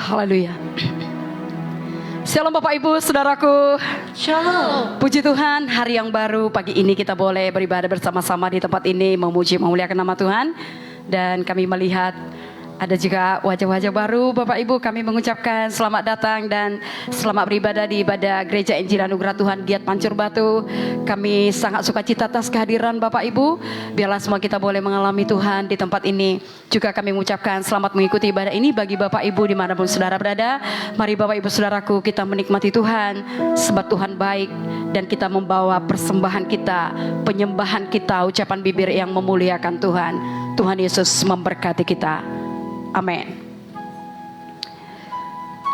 Haleluya. Shalom Bapak Ibu, Saudaraku. Shalom. Puji Tuhan, hari yang baru, pagi ini kita boleh beribadah bersama-sama di tempat ini, memuji memuliakan nama Tuhan. Dan kami melihat ada juga wajah-wajah baru. Bapak Ibu, kami mengucapkan selamat datang dan selamat beribadah di ibadah Gereja Injil Anugerah Tuhan Giat Pancur Batu. Kami sangat sukacita atas kehadiran Bapak Ibu. Biarlah semua kita boleh mengalami Tuhan di tempat ini. Juga kami mengucapkan selamat mengikuti ibadah ini bagi Bapak Ibu dimanapun saudara berada. Mari Bapak Ibu Saudaraku, kita menikmati Tuhan sebab Tuhan baik. Dan kita membawa persembahan kita, penyembahan kita, ucapan bibir yang memuliakan Tuhan. Tuhan Yesus memberkati kita. Amin.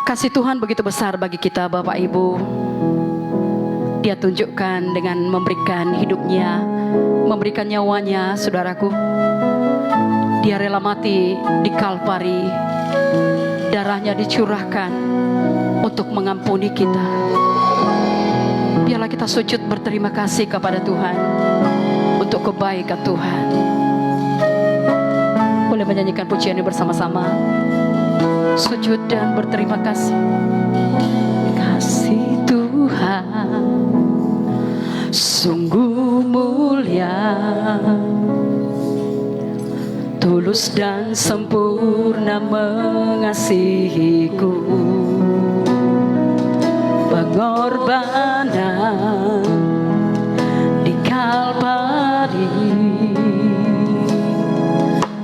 Kasih Tuhan begitu besar bagi kita Bapak Ibu. Dia tunjukkan dengan memberikan hidupnya, memberikan nyawanya, saudaraku. Dia rela mati di Kalvari. Darahnya dicurahkan untuk mengampuni kita. Biarlah kita sujud berterima kasih kepada Tuhan untuk kebaikan Tuhan. Boleh menyanyikan pujian ini bersama-sama. Sujud dan berterima kasih. Kasih Tuhan sungguh mulia, tulus dan sempurna mengasihiku. Pengorbanan di Kalvari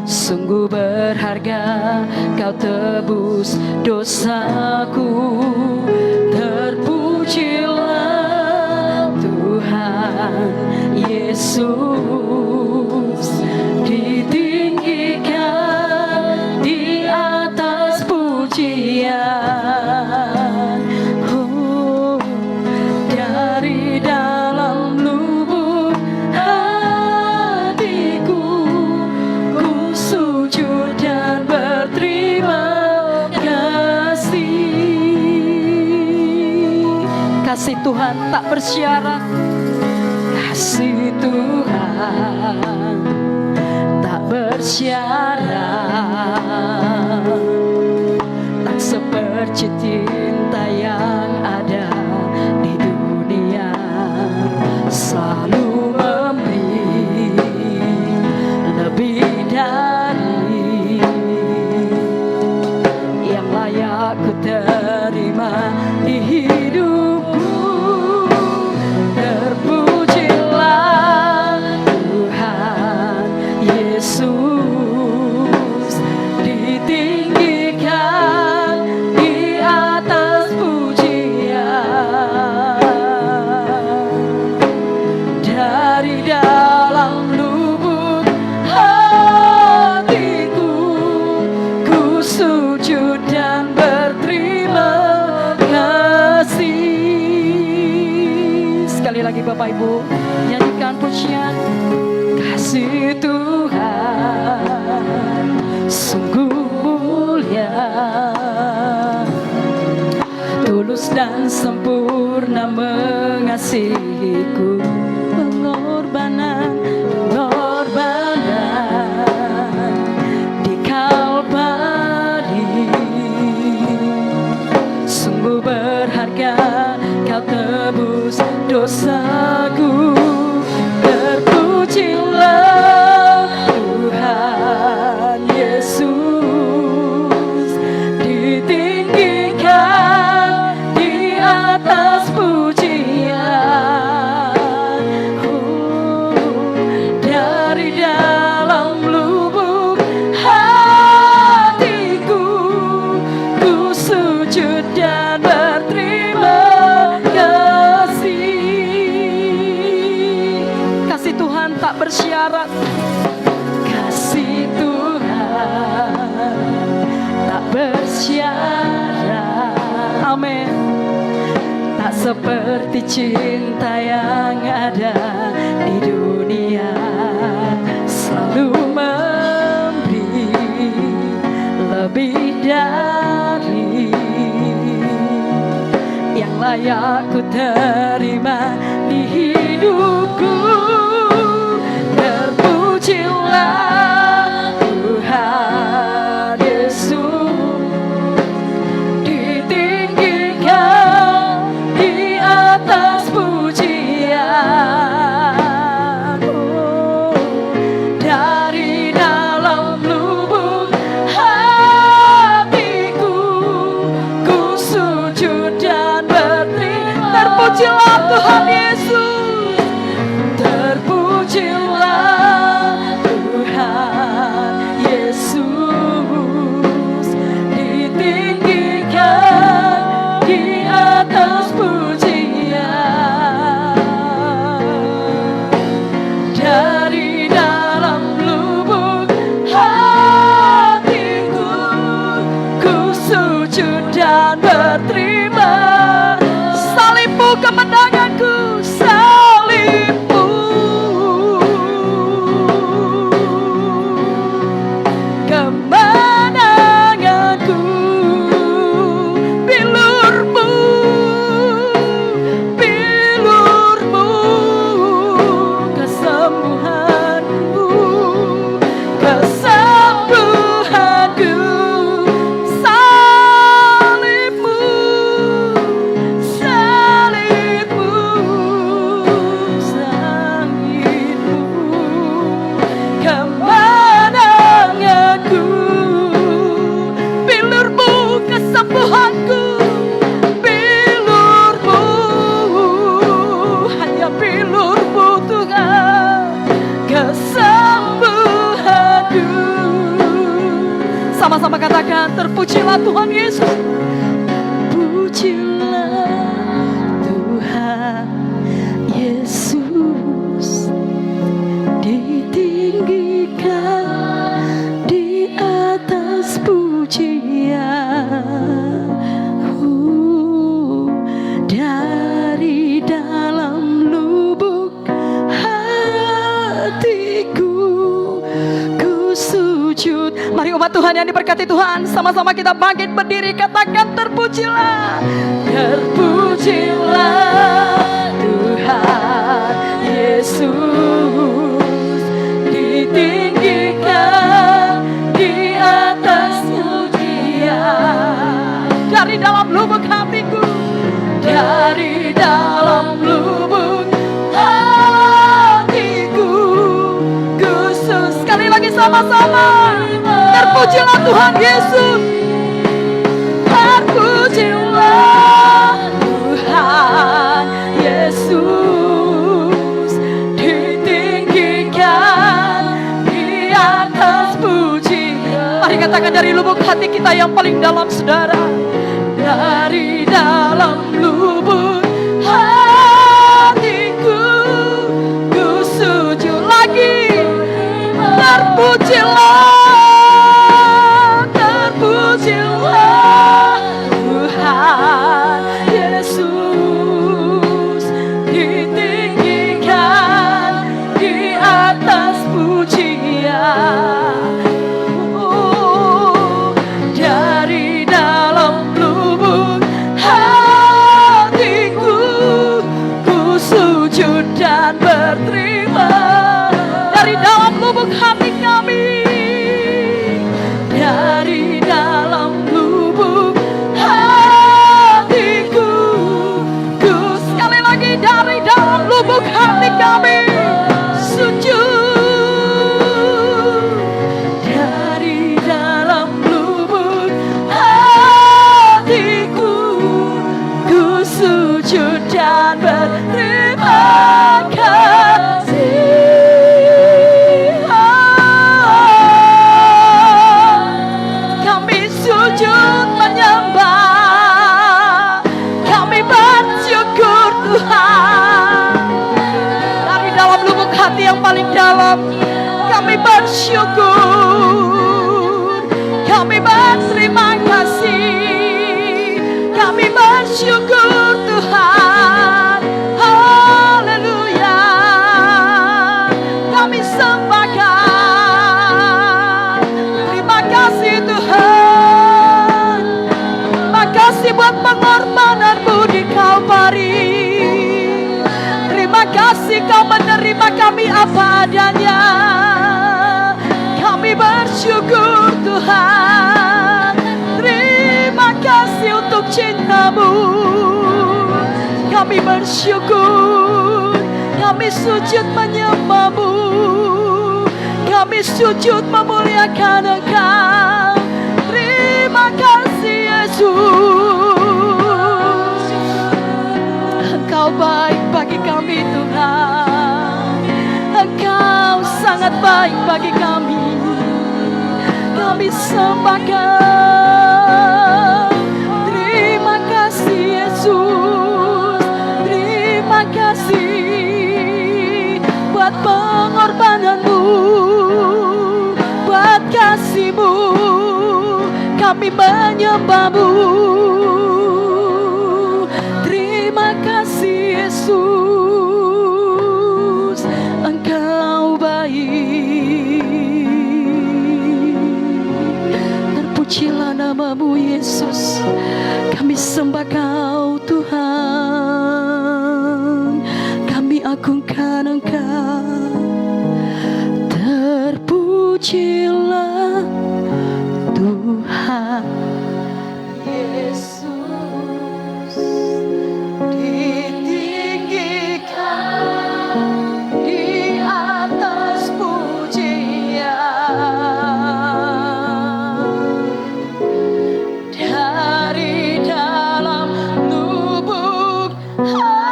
sungguh berharga, kau tebus dosaku. Terpujilah Tuhan Yesus, ditinggikan di atas pujian. Oh, dari dalam lubuk hatiku sujud dan berterima kasih. Kasih Tuhan tak bersyarat, kasih Tuhan tak bersyarat, tak seperti cinta yang ada di dunia. Selalu memberi lebih dari yang layak ku terima di hidupku. Terpujilah Tuhan Yesus, ditinggikan di atas pujian. Dari dalam lubuk hatiku, ku sujud dan berterima kasih. Sekali lagi Bapak Ibu, nyanyikan pujian. Kasih Tuhan sungguh mulia, tulus dan sempurna mengasihiku. Pengorbanan di Kalvari sungguh berharga, kau tebus dosaku. Terpujilah Tuhan Yesus, ditinggikan di atas pujian. Oh, dari dalam lubuk hatiku, ku sujud dan berterima kasih. Kasih Tuhan tak bersyarat, kasih Tuhan tak bersyarat. Amin. Tak seperti cinta yang ada di dunia. Selalu memberi lebih dari yang layak ku terima di hidupku. Terpujilah Tuhan Yesus, sama-sama katakan, terpujilah Tuhan Yesus. Terpujilah Tuhan Yesus, ditinggikan di atas pujian. Dari dalam lubuk hatiku ku sujud. Mari umat Tuhan yang diberkati Tuhan, sama-sama kita bangkit berdiri, katakan terpujilah. Terpujilah Tuhan Yesus, ditinggikan di atas pujian. Dari dalam lubuk hatiku, dari dalam lubuk hatiku, khusus. Sekali lagi sama-sama, terpujilah Tuhan Yesus. Terpujilah Tuhan Yesus, ditinggikan di atas pujian. Mari katakan dari lubuk hati kita yang paling dalam, saudara. Dari dalam lubuk hatiku, ku sujud lagi. Terpujilah, terpujilah Tuhan Yesus, ditinggikan di atas pujian. Dari dalam lubuk hatiku, ku sujud dan berterima. Dari dalam lubuk hati kami, dari dalam lubuk hatiku, ku sekali lagi dari dalam lubuk hati kami sujud. Dari dalam lubuk hatiku, ku sujud dan berterima kasih. Kami sujud menyembah, kami bersyukur Tuhan. Dari dalam lubuk hati yang paling dalam, kami bersyukur, kami berterima kasih, kami bersyukur Tuhan. Haleluya, kami sembahkan. Terima kasih Tuhan, terima kasih buat pengorbananmu di Kalvari. Terima kasih kau menerima kami apa adanya. Kami bersyukur Tuhan. Terima kasih untuk cintamu. Kami bersyukur, kami sujud menyembahmu, kami sujud memuliakan Engkau. Terima kasih Yesus. Engkau baik bagi kami Tuhan. Engkau sangat baik bagi kami. Kami sembahkan. Terima kasih Yesus. Terima kasih buat pengorbananmu, buat kasih-Mu. Kami menyembah-Mu. Terima kasih Yesus. Engkau baik. Terpujilah nama-Mu Yesus. Kami sembah Kau Tuhan. Kami agungkan Engkau. Terpujilah Tuhan Yesus, ditinggikan di atas pujian. Dari dalam lubuk hatiku,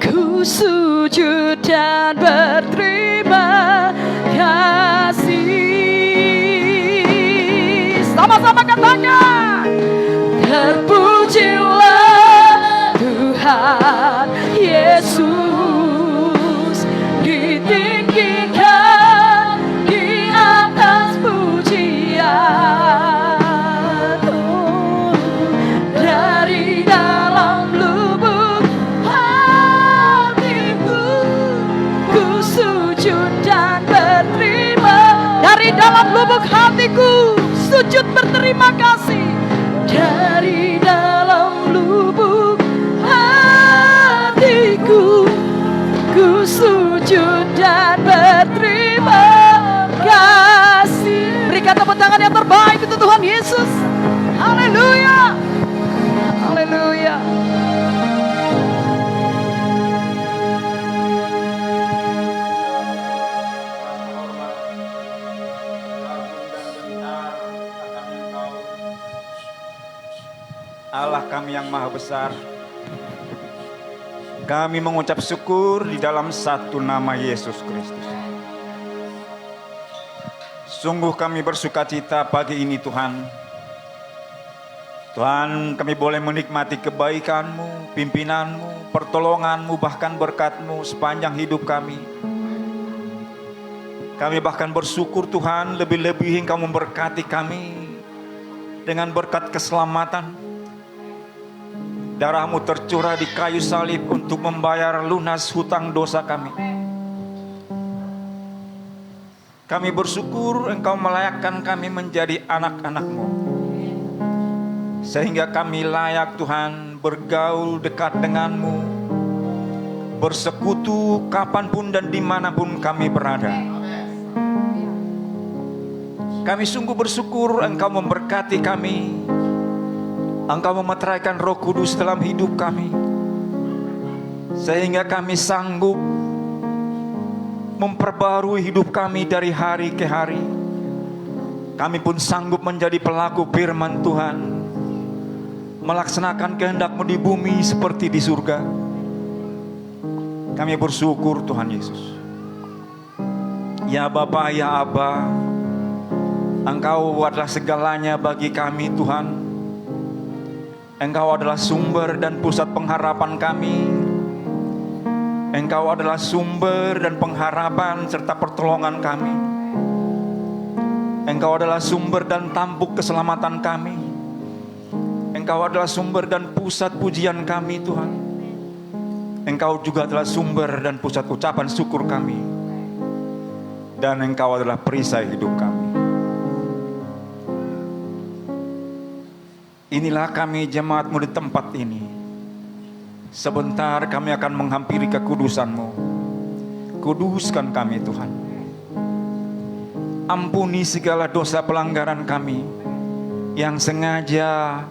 ku sujud dan berterima kasih. Dari dalam lubuk hatiku sujud berterima kasih. Dari dalam lubuk hatiku ku sujud dan berterima kasih. Berikan tepuk tangan yang terbaik untuk Tuhan Yesus. Haleluya. Haleluya. Allah kami yang maha besar, kami mengucap syukur di dalam satu nama Yesus Kristus. Sungguh kami bersukacita pagi ini Tuhan. Tuhan, kami boleh menikmati kebaikan-Mu, pimpinan-Mu, pertolongan-Mu, bahkan berkat-Mu sepanjang hidup kami. Kami bahkan bersyukur Tuhan, lebih-lebih Engkau memberkati kami dengan berkat keselamatan. Darah-Mu tercurah di kayu salib untuk membayar lunas hutang dosa kami. Kami bersyukur Engkau melayakkan kami menjadi anak-anak-Mu, sehingga kami layak Tuhan bergaul dekat dengan-Mu, bersekutu kapanpun dan dimanapun kami berada. Kami sungguh bersyukur Engkau memberkati kami, Engkau memeteraikan Roh Kudus dalam hidup kami, sehingga kami sanggup memperbarui hidup kami dari hari ke hari. Kami pun sanggup menjadi pelaku firman Tuhan, melaksanakan kehendak-Mu di bumi seperti di surga. Kami bersyukur Tuhan Yesus. Ya Bapa, ya Aba, Engkau adalah segalanya bagi kami Tuhan. Engkau adalah sumber dan pusat pengharapan kami. Engkau adalah sumber dan pengharapan serta pertolongan kami. Engkau adalah sumber dan tampuk keselamatan kami. Engkau adalah sumber dan pusat pujian kami Tuhan. Engkau juga adalah sumber dan pusat ucapan syukur kami. Dan Engkau adalah perisai hidup kami. Inilah kami jemaat-Mu di tempat ini. Sebentar kami akan menghampiri kekudusan-Mu. Kuduskan kami Tuhan. Ampuni segala dosa pelanggaran kami, yang sengaja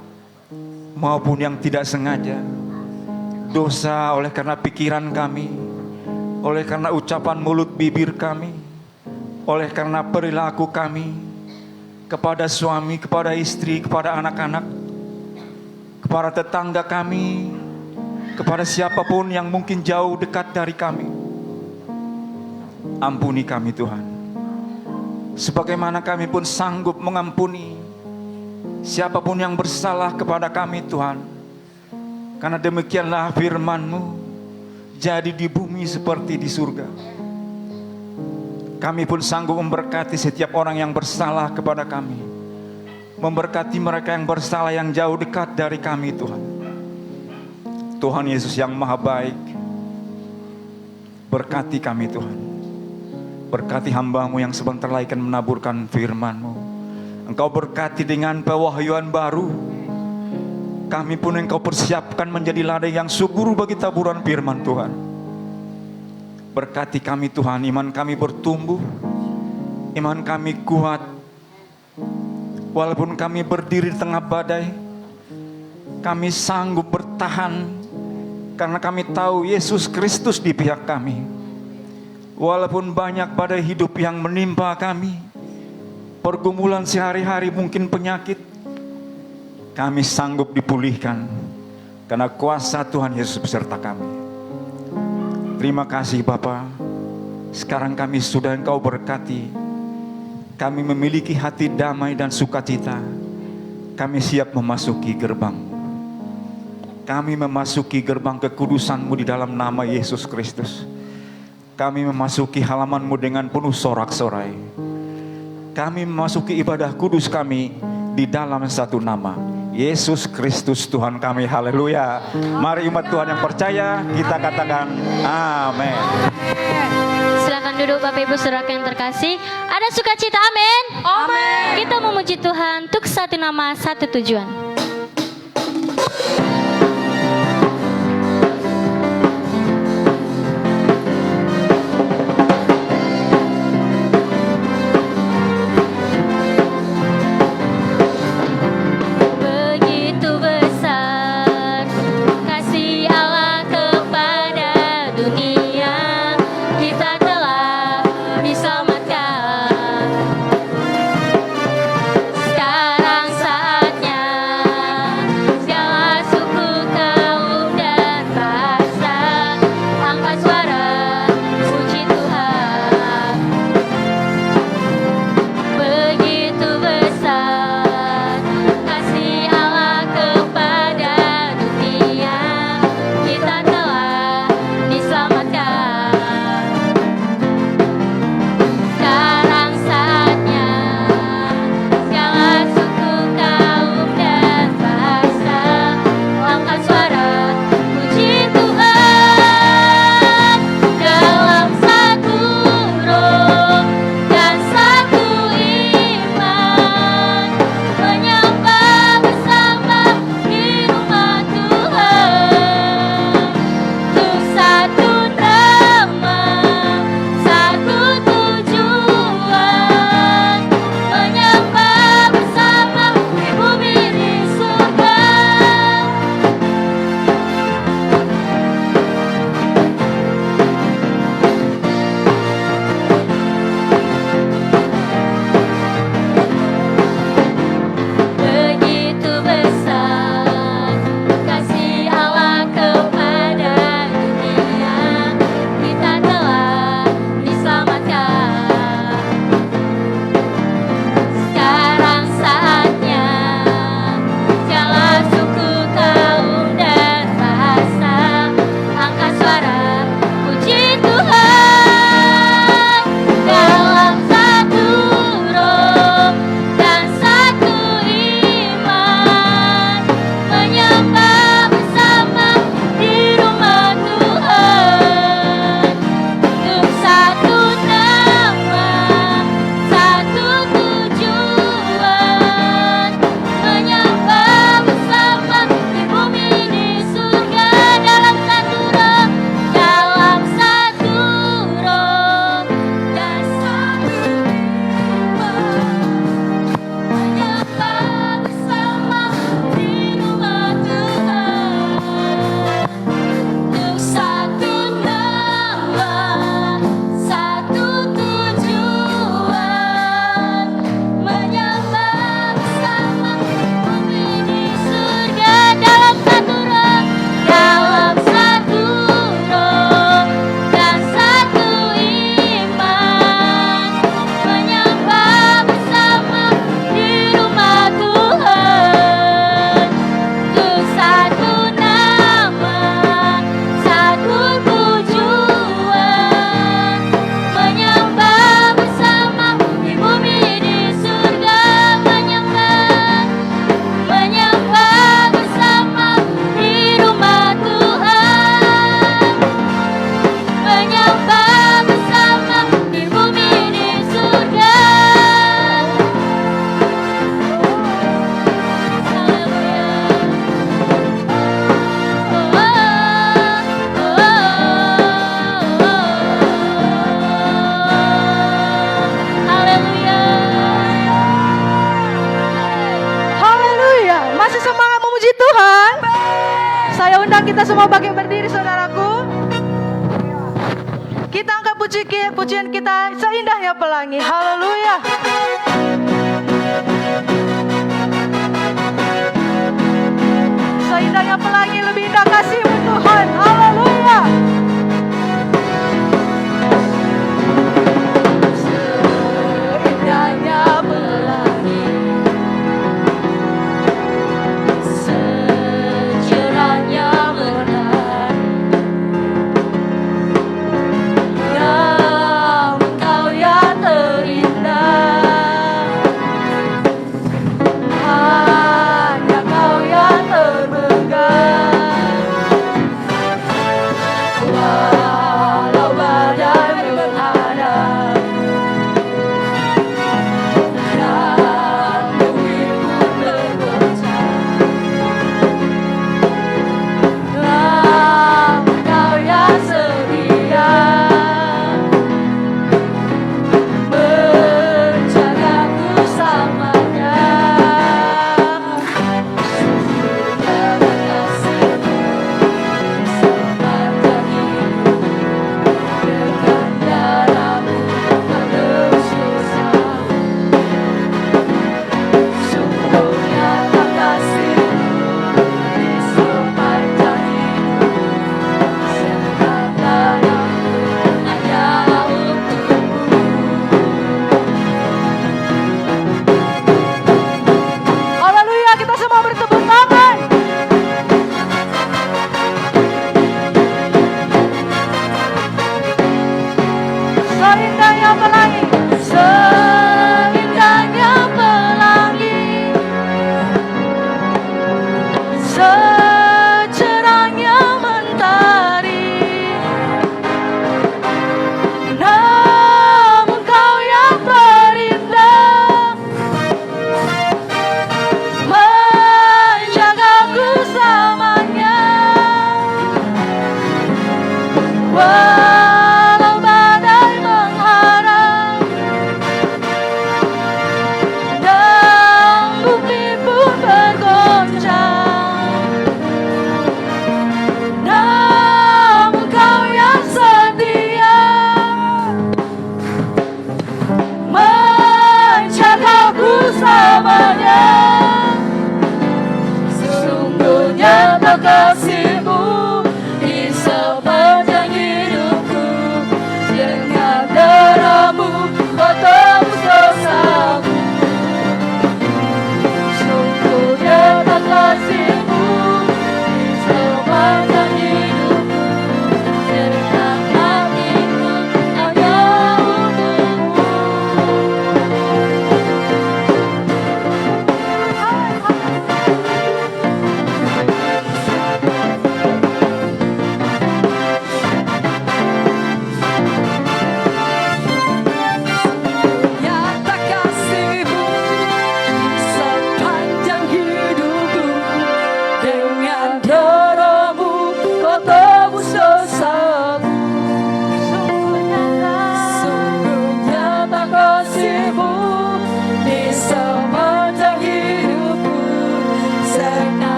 maupun yang tidak sengaja. Dosa oleh karena pikiran kami, oleh karena ucapan mulut bibir kami, oleh karena perilaku kami kepada suami, kepada istri, kepada anak-anak, kepada tetangga kami, kepada siapapun yang mungkin jauh dekat dari kami. Ampuni kami Tuhan, sebagaimana kami pun sanggup mengampuni siapapun yang bersalah kepada kami Tuhan. Karena demikianlah firman-Mu, jadi di bumi seperti di surga. Kami pun sanggup memberkati setiap orang yang bersalah kepada kami, memberkati mereka yang bersalah yang jauh dekat dari kami Tuhan. Tuhan Yesus yang maha baik, berkati kami Tuhan. Berkati hamba-Mu yang sebentar lagi akan menaburkan firman-Mu. Engkau berkati dengan pewahyuan baru. Kami pun Engkau persiapkan menjadi ladang yang subur bagi taburan firman Tuhan. Berkati kami Tuhan, iman kami bertumbuh, iman kami kuat. Walaupun kami berdiri di tengah badai, kami sanggup bertahan karena kami tahu Yesus Kristus di pihak kami. Walaupun banyak badai hidup yang menimpa kami, pergumulan sehari-hari, mungkin penyakit, kami sanggup dipulihkan karena kuasa Tuhan Yesus beserta kami. Terima kasih Bapa. Sekarang kami sudah Engkau berkati. Kami memiliki hati damai dan sukacita. Kami siap memasuki gerbang. Kami memasuki gerbang kekudusan-Mu di dalam nama Yesus Kristus. Kami memasuki halaman-Mu dengan penuh sorak-sorai. Kami memasuki ibadah kudus kami di dalam satu nama, Yesus Kristus Tuhan kami. Haleluya. Mari umat Tuhan yang percaya kita katakan amin. Silakan duduk Bapak Ibu Saudara yang terkasih. Ada sukacita, amin. Amin. Kita memuji Tuhan untuk satu nama, satu tujuan. Begitu besar kasih Allah kepada dunia, kita telah diselamatkan. Sekarang saatnya segala suku, kaum dan bahasa angkat suara puji Tuhan. Begitu besar kasih Allah kepada dunia, kita telah diselamatkan. Sekarang saatnya segala suku, kaum dan bahasa angkat suara puji Tuhan. Dalam satu roh dan satu iman, menyembah bersama di rumah Tuhan. Untuk satu nama, satu tujuan, menyembah bersama di bumi di surga. Begitu besar kasih Allah kepada dunia, kita telah diselamatkan. Sekarang saatnya segala suku, kaum dan bahasa angkat suara puji Tuhan. Dalam satu roh dan satu iman, menyembah bersama di rumah Tuhan. Untuk satu nama, satu tujuan, menyembah bersama di bumi di surga. Dalam satu roh, dalam satu roh dan satu iman, menyembah bersama di rumah Tuhan. Untuk satu nama, satu tujuan, menyembah bersama di bumi di surga. Dalam satu roh, dalam satu roh dan satu iman, menyembah bersama di rumah Tuhan. Untuk satu nama, satu tujuan, menyembah bersama di bumi di surga. Menyembah bersama di rumah Tuhan. Menyembah bersama di bumi di surga. Haleluya. Masih semangat memuji Tuhan? Saya undang kita semua bangkit berdiri, saudaraku. Kita angkat pujian kita seindahnya pelangi. Haleluya. Seindahnya pelangi, lebih indah kasih-Mu Tuhan. Haleluya. Seindahnya pelangi, secerahnya mentari, namun Kau yang terindah.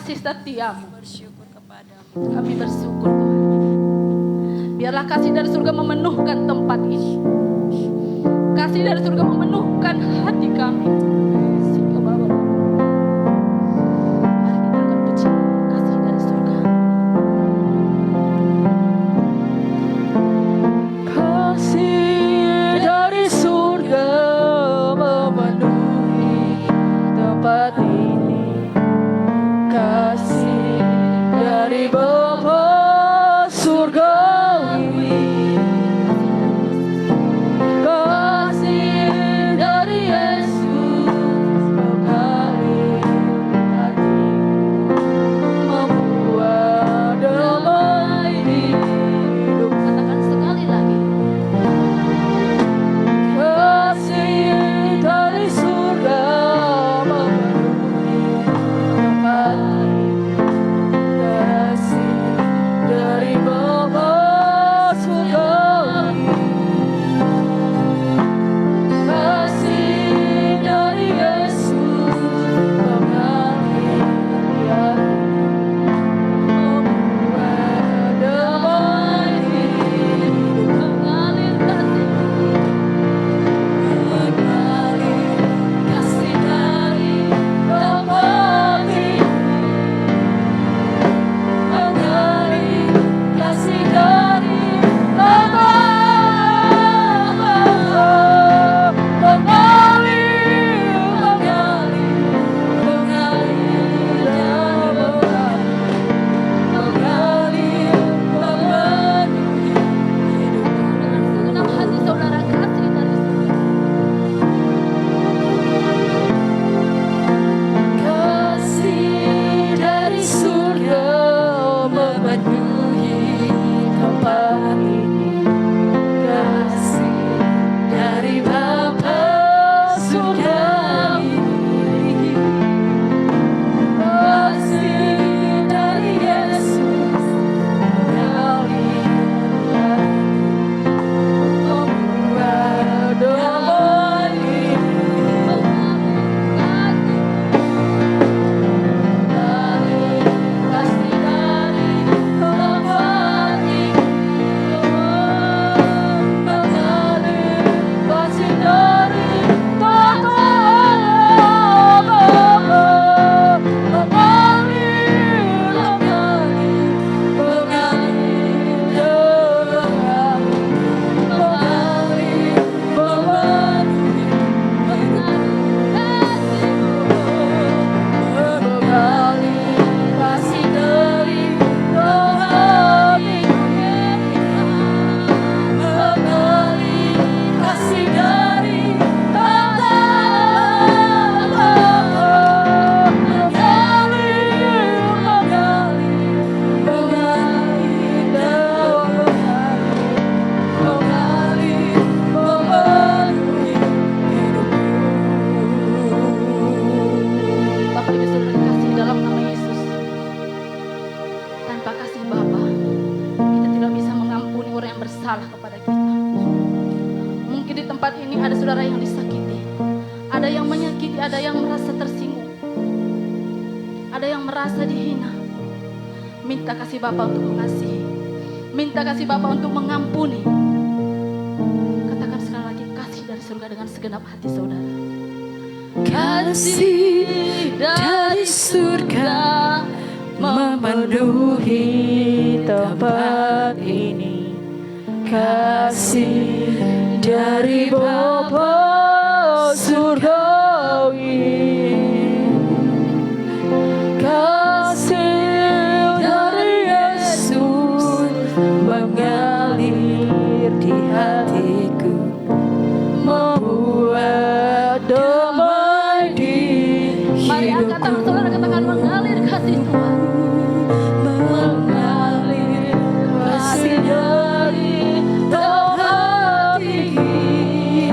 kasih setiamu. Kami bersyukur Tuhan. Biarlah kasih dari surga memenuhkan tempat ini. Kasih dari surga memenuhkan hati kami. Sehingga Bapa, mari kita akan puji kasih dari surga. Kasih dari surga memenuhi tempat ini. Kasih dari Bapa surgawi. Kasih dari Yesus mengalir hati, membuat damai di hidup. Katakan sekali lagi. Kasih dari surga memenuhi tempat ini. Kasih dari Bapa surgawi. Kasih dari Yesus mengalir hati, membuat damai di hidup. Mengalir kasih, mengalir kasih dari tempat ini. Mengalir kasih dari Bapa. Kasih dari surga memenuhi tempat ini. Kasih dari Bapa surgawi. Kasih dari Yesus mengalir hati, membuat damai di hidup. Kasih dari tempat ini. Mengalir kasih dari Bapa. Bapak Ibu Saudara kasih dalam nama Yesus. Tanpa kasih Bapa, kita tidak bisa mengampuni orang yang bersalah kepada kita. Mungkin di tempat ini ada saudara yang disakiti, ada yang menyakiti, ada yang merasa tersinggung, ada yang merasa dihina. Minta kasih Bapa untuk mengasihi, minta kasih Bapa untuk mengampuni. Katakan sekali lagi, kasih dari surga dengan segenap hati saudara. Kasih dari surga memenuhi tempat ini. Kasih dari Bapa surgawi. Kasih dari Yesus mengalir di hatiku, membuat damai di hidupku. Mari angkat tangan saudara, katakan mengalir kasih Tuhan. Mengalir kasih dari tempat ini.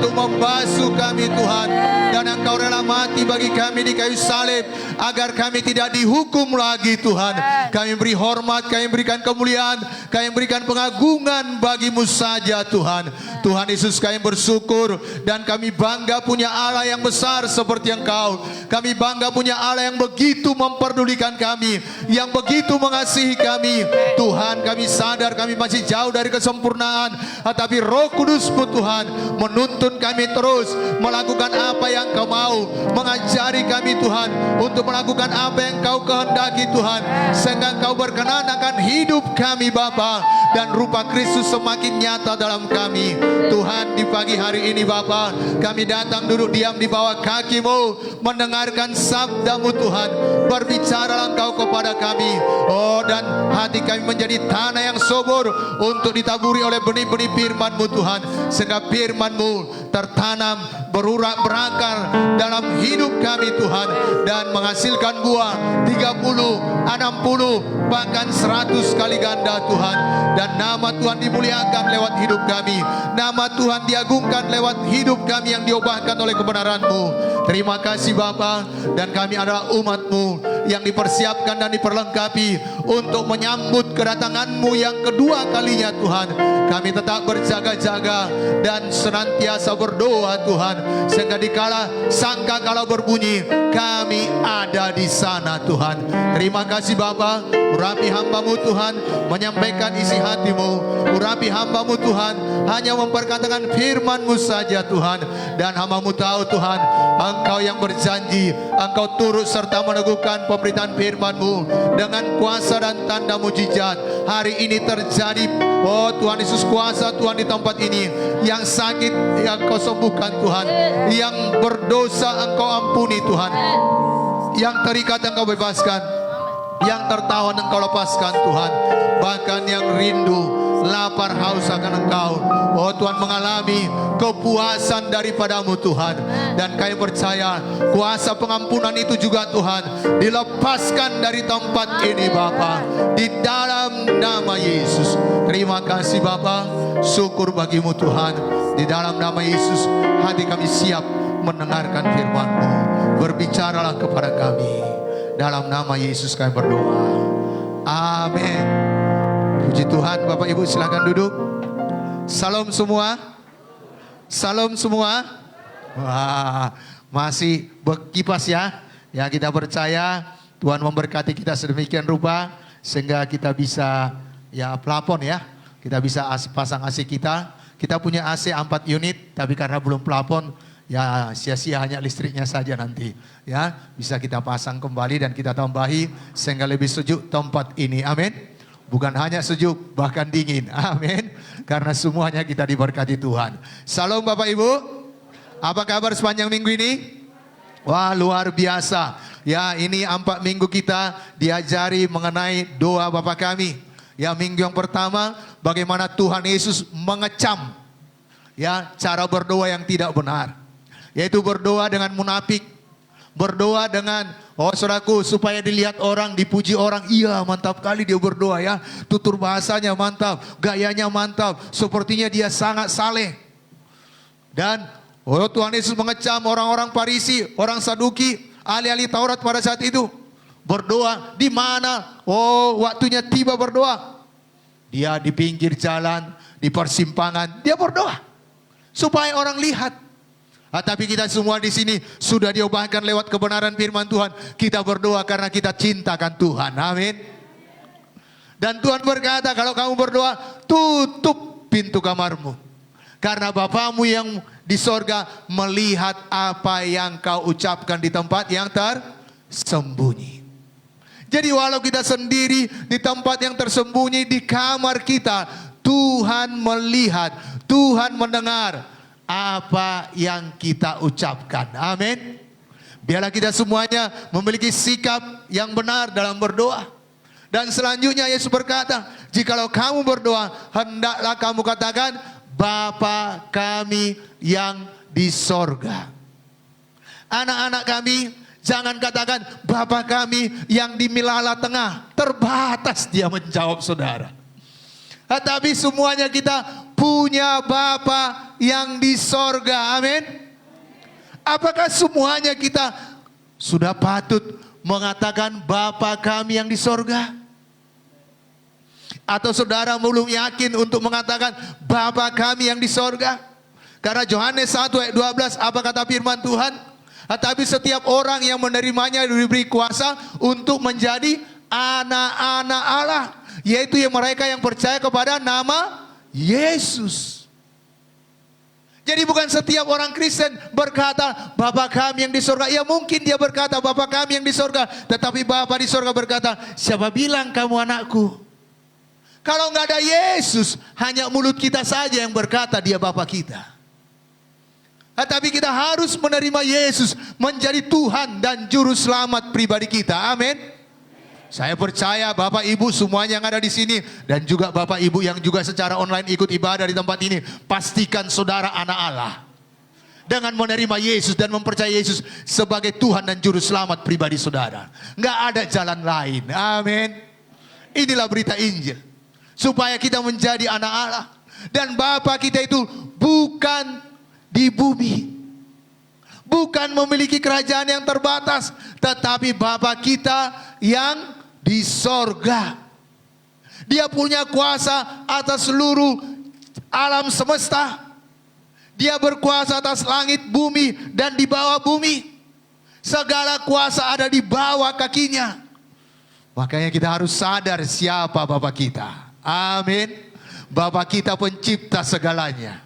untuk membasuh kami Tuhan. Dan Engkau rela mati bagi kami di kayu salib agar kami tidak dihukum lagi Tuhan. Kami beri hormat, kami berikan kemuliaan, kami berikan pengagungan bagimu saja Tuhan. Tuhan Yesus, kami bersyukur dan kami bangga punya Allah yang besar seperti Engkau. Kami bangga punya Allah yang begitu memperdulikan kami, yang begitu mengasihi kami. Tuhan, kami sadar kami masih jauh dari kesempurnaan, tetapi Roh Kudus-Mu Tuhan menuntun kami terus melakukan apa yang Kau mau, mengajari kami Tuhan untuk melakukan apa yang Kau kehendaki Tuhan, sehingga Kau berkenan akan hidup kami Bapa, dan rupa Kristus semakin nyata dalam kami. Tuhan, di pagi hari ini Bapa, kami datang duduk diam di bawah kaki-Mu, mendengarkan sabda-Mu Tuhan. Berbicaralah Engkau kepada kami. Oh, dan hati kami menjadi tanah yang subur untuk ditaburi oleh benih-benih firman-Mu Tuhan, sehingga firman-Mu tertanam, berurak, berakar dalam hidup kami Tuhan, dan menghasilkan buah 30, 60, bahkan 100 kali ganda Tuhan. Dan nama Tuhan dimuliakan lewat hidup kami, nama Tuhan diagungkan lewat hidup kami yang diubahkan oleh kebenaran-Mu. Terima kasih Bapa, dan kami adalah umat-Mu yang dipersiapkan dan diperlengkapi untuk menyambut kedatangan-Mu yang kedua kalinya Tuhan. Kami tetap berjaga-jaga dan senantiasa berdoa Tuhan, sehingga dikala sangkakala berbunyi, kami ada di sana Tuhan. Terima kasih Bapa. Urapi hamba-Mu Tuhan menyampaikan isi hati-Mu. Urapi hamba-Mu Tuhan hanya memperkatakan firman-Mu saja Tuhan. Dan hamba-Mu tahu Tuhan, Engkau yang berjanji, Engkau turut serta meneguhkan pemberitaan firman-Mu dengan kuasa dan tanda mujizat. Hari ini terjadi. Oh Tuhan Yesus, kuasa Tuhan di tempat ini. Yang sakit yang Kau sembuhkan Tuhan, yang berdosa Engkau ampuni Tuhan, yang terikat Engkau bebaskan, yang tertawan Engkau lepaskan Tuhan. Bahkan yang rindu, lapar, haus akan Engkau, oh Tuhan, mengalami kepuasan daripada-Mu Tuhan. Dan kami percaya kuasa pengampunan itu juga Tuhan dilepaskan dari tempat ini Bapa, di dalam nama Yesus. Terima kasih Bapa, syukur bagi-Mu Tuhan. Di dalam nama Yesus, hati kami siap mendengarkan firman-Mu. Berbicaralah kepada kami. Dalam nama Yesus kami berdoa. Amin. Puji Tuhan. Bapak Ibu silakan duduk. Salam semua. Salam semua. Wah, masih berkipas ya. Ya, kita percaya Tuhan memberkati kita sedemikian rupa sehingga kita bisa ya plafon ya. Kita bisa pasang AC kita. Kita punya AC 4 unit, tapi karena belum plafon, ya sia-sia hanya listriknya saja nanti. Ya, bisa kita pasang kembali dan kita tambahi sehingga lebih sejuk tempat ini. Amin. Bukan hanya sejuk, bahkan dingin. Amin. Karena semuanya kita diberkati Tuhan. Salam Bapak Ibu. Apa kabar sepanjang minggu ini? Wah, luar biasa. Ya, ini 4 minggu kita diajari mengenai doa Bapa kami. Ya, minggu yang pertama bagaimana Tuhan Yesus mengecam ya cara berdoa yang tidak benar. Yaitu berdoa dengan munafik. Berdoa dengan, oh saudaraku, supaya dilihat orang, dipuji orang. Iya, mantap kali dia berdoa ya. Tutur bahasanya mantap, gayanya mantap. Sepertinya dia sangat saleh. Dan oh Tuhan Yesus mengecam orang-orang Farisi, orang Saduki, ahli-ahli Taurat pada saat itu. Berdoa di mana? Oh, waktunya tiba berdoa. Dia di pinggir jalan, di persimpangan, dia berdoa supaya orang lihat. Tapi kita semua di sini sudah diubahkan lewat kebenaran firman Tuhan. Kita berdoa karena kita cintakan Tuhan. Amin. Dan Tuhan berkata, kalau kamu berdoa, tutup pintu kamarmu. Karena Bapamu yang di sorga melihat apa yang kau ucapkan di tempat yang tersembunyi. Jadi walau kita sendiri di tempat yang tersembunyi di kamar kita, Tuhan melihat, Tuhan mendengar apa yang kita ucapkan. Amin. Biarlah kita semuanya memiliki sikap yang benar dalam berdoa. Dan selanjutnya Yesus berkata, jikalau kamu berdoa, hendaklah kamu katakan, Bapa kami yang di sorga. Anak-anak kami, jangan katakan Bapa kami yang di Milala Tengah. Terbatas dia menjawab saudara. Tetapi semuanya kita punya Bapa yang di sorga. Amin. Apakah semuanya kita sudah patut mengatakan Bapa kami yang di sorga? Atau saudara belum yakin untuk mengatakan Bapa kami yang di sorga? Karena Yohanes 1 ayat 12 apa kata firman Tuhan? Tetapi setiap orang yang menerimanya diberi kuasa untuk menjadi anak-anak Allah, yaitu yang mereka yang percaya kepada nama Yesus. Jadi bukan setiap orang Kristen berkata Bapa kami yang di sorga. Ya mungkin dia berkata Bapa kami yang di sorga, tetapi Bapa di sorga berkata, siapa bilang kamu anakku? Kalau nggak ada Yesus, hanya mulut kita saja yang berkata dia Bapa kita. Tetapi kita harus menerima Yesus menjadi Tuhan dan Juru Selamat pribadi kita. Amin. Saya percaya Bapak Ibu semuanya yang ada di sini dan juga Bapak Ibu yang juga secara online ikut ibadah di tempat ini, pastikan saudara anak Allah. Dengan menerima Yesus dan mempercayai Yesus sebagai Tuhan dan Juru Selamat pribadi saudara. Nggak ada jalan lain. Amin. Inilah berita Injil. Supaya kita menjadi anak Allah. Dan Bapa kita itu bukan di bumi. Bukan memiliki kerajaan yang terbatas. Tetapi Bapa kita yang di sorga. Dia punya kuasa atas seluruh alam semesta. Dia berkuasa atas langit, bumi, dan di bawah bumi. Segala kuasa ada di bawah kakinya. Makanya kita harus sadar siapa Bapa kita. Amin. Bapa kita pencipta segalanya.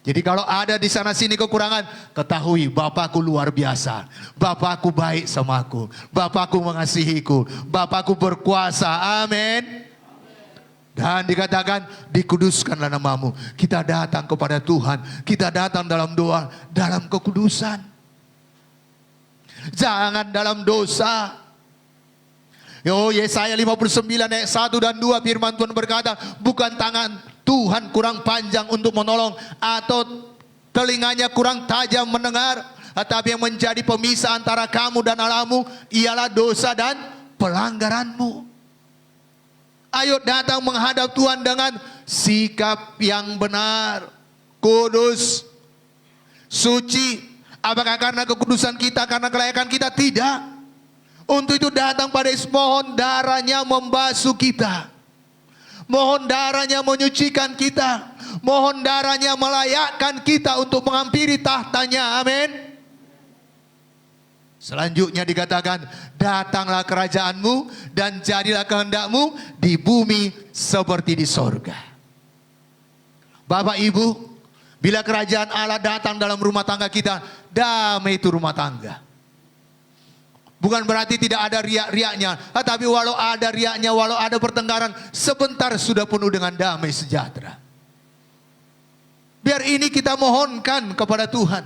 Jadi kalau ada di sana sini kekurangan, ketahui Bapakku luar biasa. Bapakku baik sama aku. Bapakku mengasihiku. Bapakku berkuasa. Amin. Dan dikatakan dikuduskanlah namamu. Kita datang kepada Tuhan. Kita datang dalam doa, dalam kekudusan. Jangan dalam dosa. Yesaya 59 ayat 1 dan 2 firman Tuhan berkata, bukan tangan Tuhan kurang panjang untuk menolong atau telinganya kurang tajam mendengar, tetapi yang menjadi pemisah antara kamu dan Allahmu ialah dosa dan pelanggaranmu. Ayo datang menghadap Tuhan dengan sikap yang benar, kudus, suci. Apakah karena kekudusan kita, karena kelayakan kita? Tidak. Untuk itu datang pada Yesus, mohon darahnya membasuh kita. Mohon darahnya menyucikan kita. Mohon darahnya melayakkan kita untuk menghampiri tahtanya. Amin. Selanjutnya dikatakan, datanglah kerajaanmu dan jadilah kehendakmu di bumi seperti di sorga. Bapak Ibu, bila kerajaan Allah datang dalam rumah tangga kita, damai itu rumah tangga. Bukan berarti tidak ada riak-riaknya. Tapi walau ada riaknya, walau ada pertengkaran, sebentar sudah penuh dengan damai sejahtera. Biar ini kita mohonkan kepada Tuhan.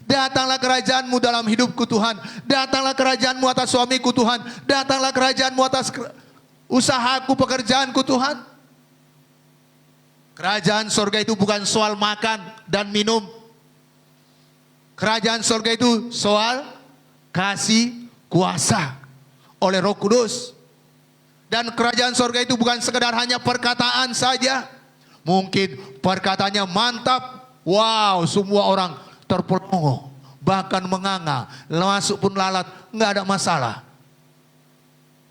Datanglah kerajaanmu dalam hidupku Tuhan. Datanglah kerajaanmu atas suamiku Tuhan. Datanglah kerajaanmu atas usahaku, pekerjaanku Tuhan. Kerajaan sorga itu bukan soal makan dan minum. Kerajaan sorga itu soal kasih kuasa oleh Roh Kudus. Dan kerajaan sorga itu bukan sekedar hanya perkataan saja. Mungkin perkataannya mantap, wow, semua orang terpelongo, bahkan menganga, masuk pun lalat, nggak ada masalah.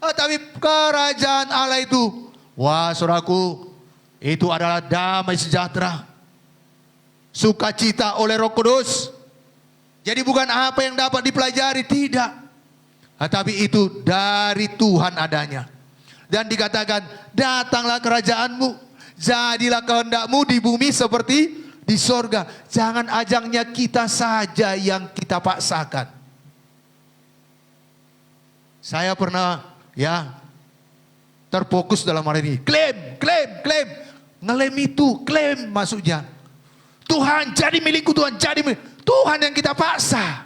Tapi kerajaan Allah itu, wah saudaraku, itu adalah damai sejahtera, sukacita oleh Roh Kudus. Jadi bukan apa yang dapat dipelajari, tidak. Tapi itu dari Tuhan adanya. Dan dikatakan, datanglah kerajaanmu, jadilah kehendakmu di bumi seperti di sorga. Jangan ajangnya kita saja yang kita paksakan. Saya pernah terfokus dalam hari ini. Klaim. Ngelem itu, klaim maksudnya. Tuhan jadi milikku, Tuhan jadi milik. Tuhan yang kita paksa.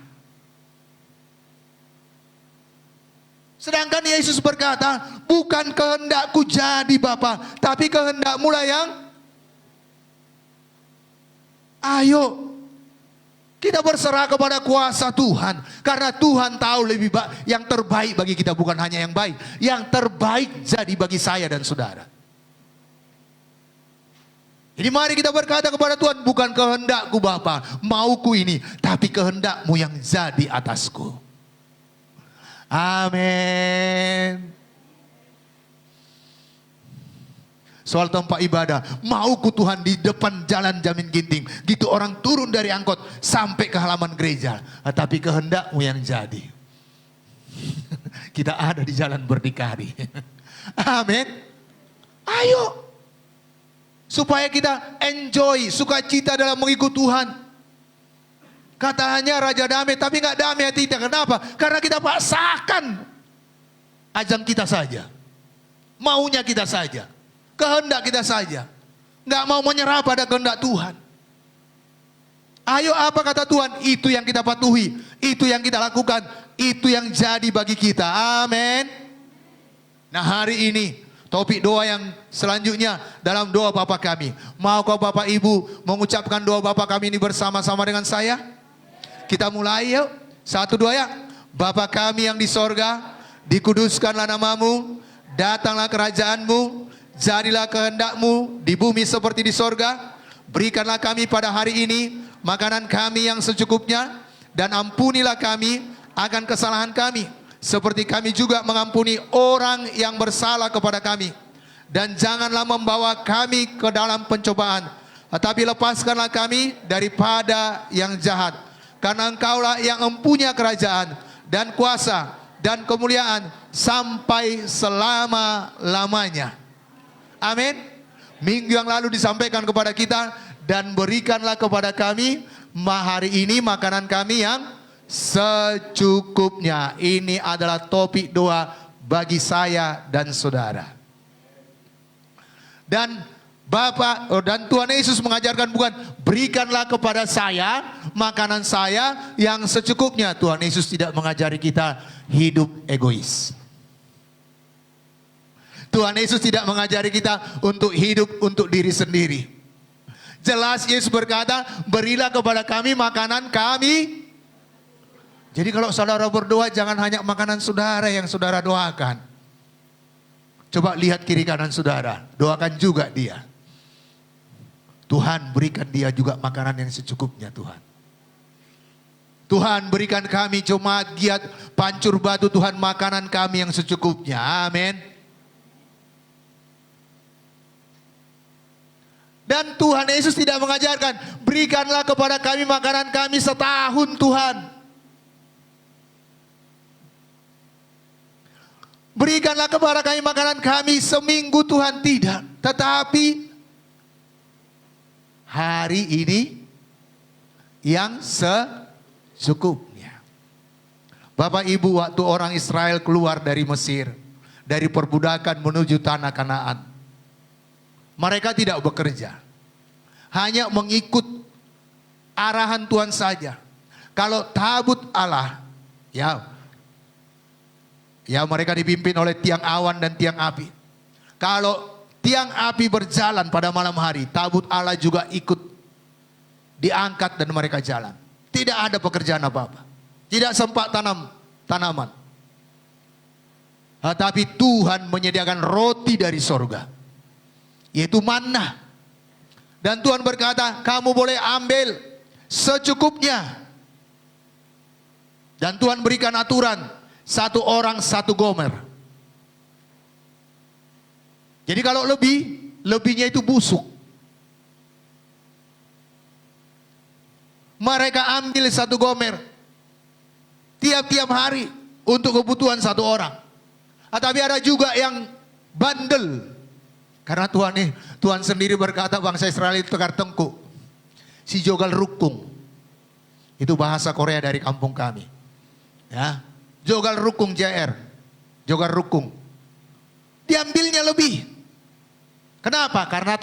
Sedangkan Yesus berkata, bukan kehendakku jadi Bapa, tapi kehendakmu lah yang. Ayo, kita berserah kepada kuasa Tuhan. Karena Tuhan tahu lebih baik, yang terbaik bagi kita, bukan hanya yang baik. Yang terbaik jadi bagi saya dan saudara. Jadi mari kita berkata kepada Tuhan, bukan kehendakku Bapa, mauku ini, tapi kehendakmu yang jadi atasku. Amin. Soal tempat ibadah, mauku Tuhan di depan jalan Jamin Ginting. Gitu orang turun dari angkot sampai ke halaman gereja. Tapi kehendakmu yang jadi. Kita ada di jalan berdikari. Amin. Ayo. Supaya kita enjoy, sukacita dalam mengikut Tuhan. Katanya Raja damai, tapi nggak damai hati kita. Kenapa? Karena kita paksakan ajang kita saja. Maunya kita saja. Kehendak kita saja. Nggak mau menyerah pada kehendak Tuhan. Ayo apa kata Tuhan? Itu yang kita patuhi. Itu yang kita lakukan. Itu yang jadi bagi kita. Amin. Nah hari ini topik doa yang selanjutnya dalam doa Bapa kami. Maukah Bapak Ibu mengucapkan doa Bapa kami ini bersama-sama dengan saya? Kita mulai yuk. 1, 2 ya. Bapa kami yang di sorga, dikuduskanlah namamu, datanglah kerajaanmu, jadilah kehendakmu di bumi seperti di sorga. Berikanlah kami pada hari ini makanan kami yang secukupnya, dan ampunilah kami akan kesalahan kami, seperti kami juga mengampuni orang yang bersalah kepada kami. Dan janganlah membawa kami ke dalam pencobaan, tetapi lepaskanlah kami daripada yang jahat. Karena Engkaulah yang mempunyai kerajaan dan kuasa dan kemuliaan sampai selama-lamanya. Amin. Minggu yang lalu disampaikan kepada kita, dan berikanlah kepada kami hari ini makanan kami yang secukupnya. Ini adalah topik doa bagi saya dan saudara. Dan Bapak dan Tuhan Yesus mengajarkan bukan berikanlah kepada saya makanan saya yang secukupnya. Tuhan Yesus tidak mengajari kita hidup egois. Tuhan Yesus tidak mengajari kita untuk hidup untuk diri sendiri. Jelas Yesus berkata, berilah kepada kami makanan kami. Jadi kalau saudara berdoa, jangan hanya makanan saudara yang saudara doakan. Coba lihat kiri kanan saudara, doakan juga dia. Tuhan berikan dia juga makanan yang secukupnya Tuhan. Tuhan berikan kami cuma giat pancur batu, Tuhan makanan kami yang secukupnya. Amin. Dan Tuhan Yesus tidak mengajarkan, berikanlah kepada kami makanan kami setahun Tuhan. Berikanlah kepada kami makanan kami seminggu Tuhan, tidak. Tetapi hari ini yang secukupnya. Bapak Ibu, waktu orang Israel keluar dari Mesir, dari perbudakan menuju tanah Kanaan, mereka tidak bekerja, hanya mengikut arahan Tuhan saja. Kalau tabut Allah, ya mereka dipimpin oleh tiang awan dan tiang api. Kalau tiang api berjalan pada malam hari, tabut Allah juga ikut diangkat dan mereka jalan. Tidak ada pekerjaan apa-apa, tidak sempat tanam tanaman. Tapi Tuhan menyediakan roti dari sorga, yaitu manna. Dan Tuhan berkata, kamu boleh ambil secukupnya. Dan Tuhan berikan aturan, 1 orang 1 gomer. Jadi kalau lebihnya itu busuk. Mereka ambil 1 gomer tiap-tiap hari untuk kebutuhan 1 orang. Tapi ada juga yang bandel. Karena Tuhan sendiri berkata bangsa Israel itu tekar tengkuk. Si jogal rukung. Itu bahasa Korea dari kampung kami. Ya, jogal rukung JR. Jogal rukung. Diambilnya lebih. Kenapa? Karena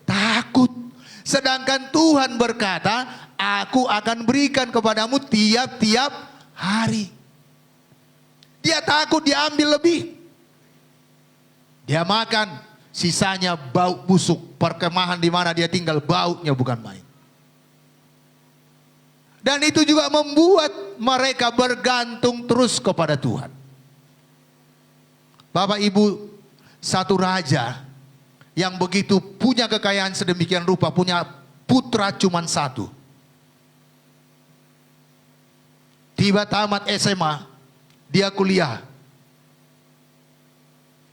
takut. Sedangkan Tuhan berkata, aku akan berikan kepadamu tiap-tiap hari. Dia takut, dia ambil lebih. Dia makan. Sisanya bau busuk. Perkemahan di mana dia tinggal baunya bukan main. Dan itu juga membuat mereka bergantung terus kepada Tuhan. Bapak Ibu, satu raja yang begitu punya kekayaan sedemikian rupa, punya putra cuman satu. Tiba tamat SMA, dia kuliah.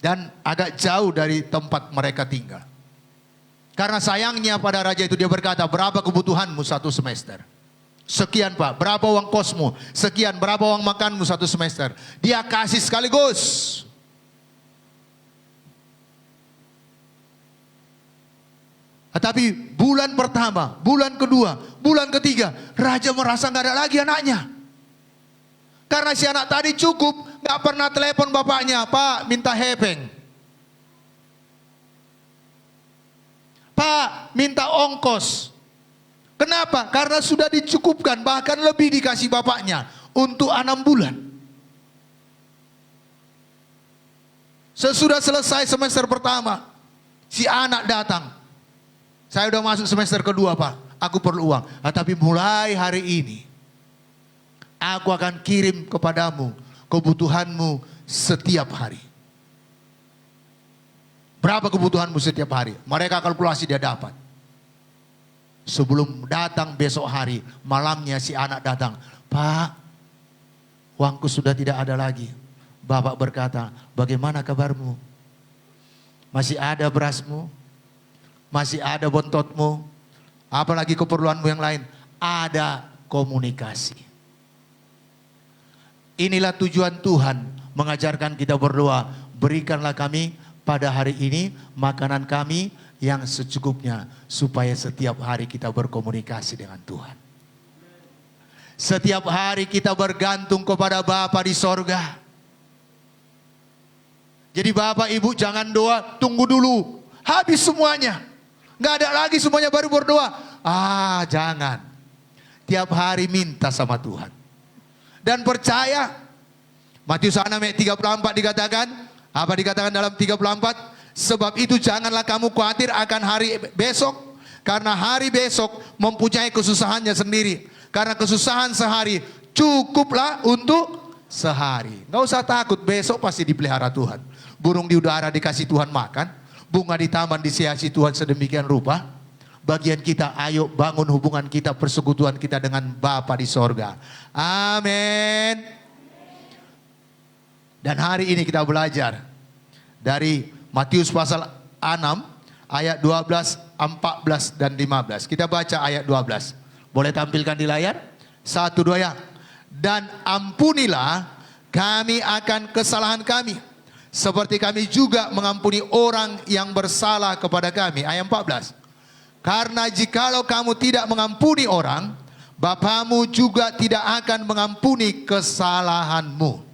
Dan agak jauh dari tempat mereka tinggal. Karena sayangnya pada raja itu dia berkata, berapa kebutuhanmu satu semester? Sekian Pak, berapa uang kosmu? Sekian, berapa uang makanmu satu semester? Dia kasih sekaligus. Tapi bulan pertama, bulan kedua, bulan ketiga, raja merasa nggak ada lagi anaknya. Karena si anak tadi cukup, nggak pernah telepon bapaknya, Pak minta hepeng. Pak minta ongkos. Kenapa? Karena sudah dicukupkan, bahkan lebih dikasih bapaknya untuk 6 bulan. Sesudah selesai semester pertama, si anak datang. Saya udah masuk semester kedua Pak, aku perlu uang. Tapi mulai hari ini, aku akan kirim kepadamu kebutuhanmu setiap hari. Berapa kebutuhanmu setiap hari? Mereka kalkulasi dia dapat. Sebelum datang besok hari, malamnya si anak datang. Pak, uangku sudah tidak ada lagi. Bapak berkata, bagaimana kabarmu? Masih ada berasmu? Masih ada bontotmu? Apalagi keperluanmu yang lain? Ada komunikasi. Inilah tujuan Tuhan mengajarkan kita berdoa. Berikanlah kami pada hari ini makanan kami yang secukupnya. Supaya setiap hari kita berkomunikasi dengan Tuhan. Setiap hari kita bergantung kepada Bapa di sorga. Jadi Bapak Ibu jangan doa, tunggu dulu. Habis semuanya. Nggak ada lagi semuanya baru berdoa. Jangan. Tiap hari minta sama Tuhan. Dan percaya. Matius 6 ayat 34 dikatakan. Apa dikatakan dalam 34? Sebab itu janganlah kamu khawatir akan hari besok. Karena hari besok mempunyai kesusahannya sendiri. Karena kesusahan sehari cukuplah untuk sehari. Nggak usah takut, besok pasti dipelihara Tuhan. Burung di udara dikasih Tuhan makan. Bunga di taman disiasi Tuhan sedemikian rupa. Bagian kita, ayo bangun hubungan kita, persekutuan kita dengan Bapa di sorga. Amin. Dan hari ini kita belajar dari Matius pasal 6 ayat 12, 14 dan 15. Kita baca ayat 12. Boleh tampilkan di layar? 1, 2 ya. Dan ampunilah kami akan kesalahan kami. Seperti kami juga mengampuni orang yang bersalah kepada kami. Ayat 14. Karena jikalau kamu tidak mengampuni orang, Bapamu juga tidak akan mengampuni kesalahanmu.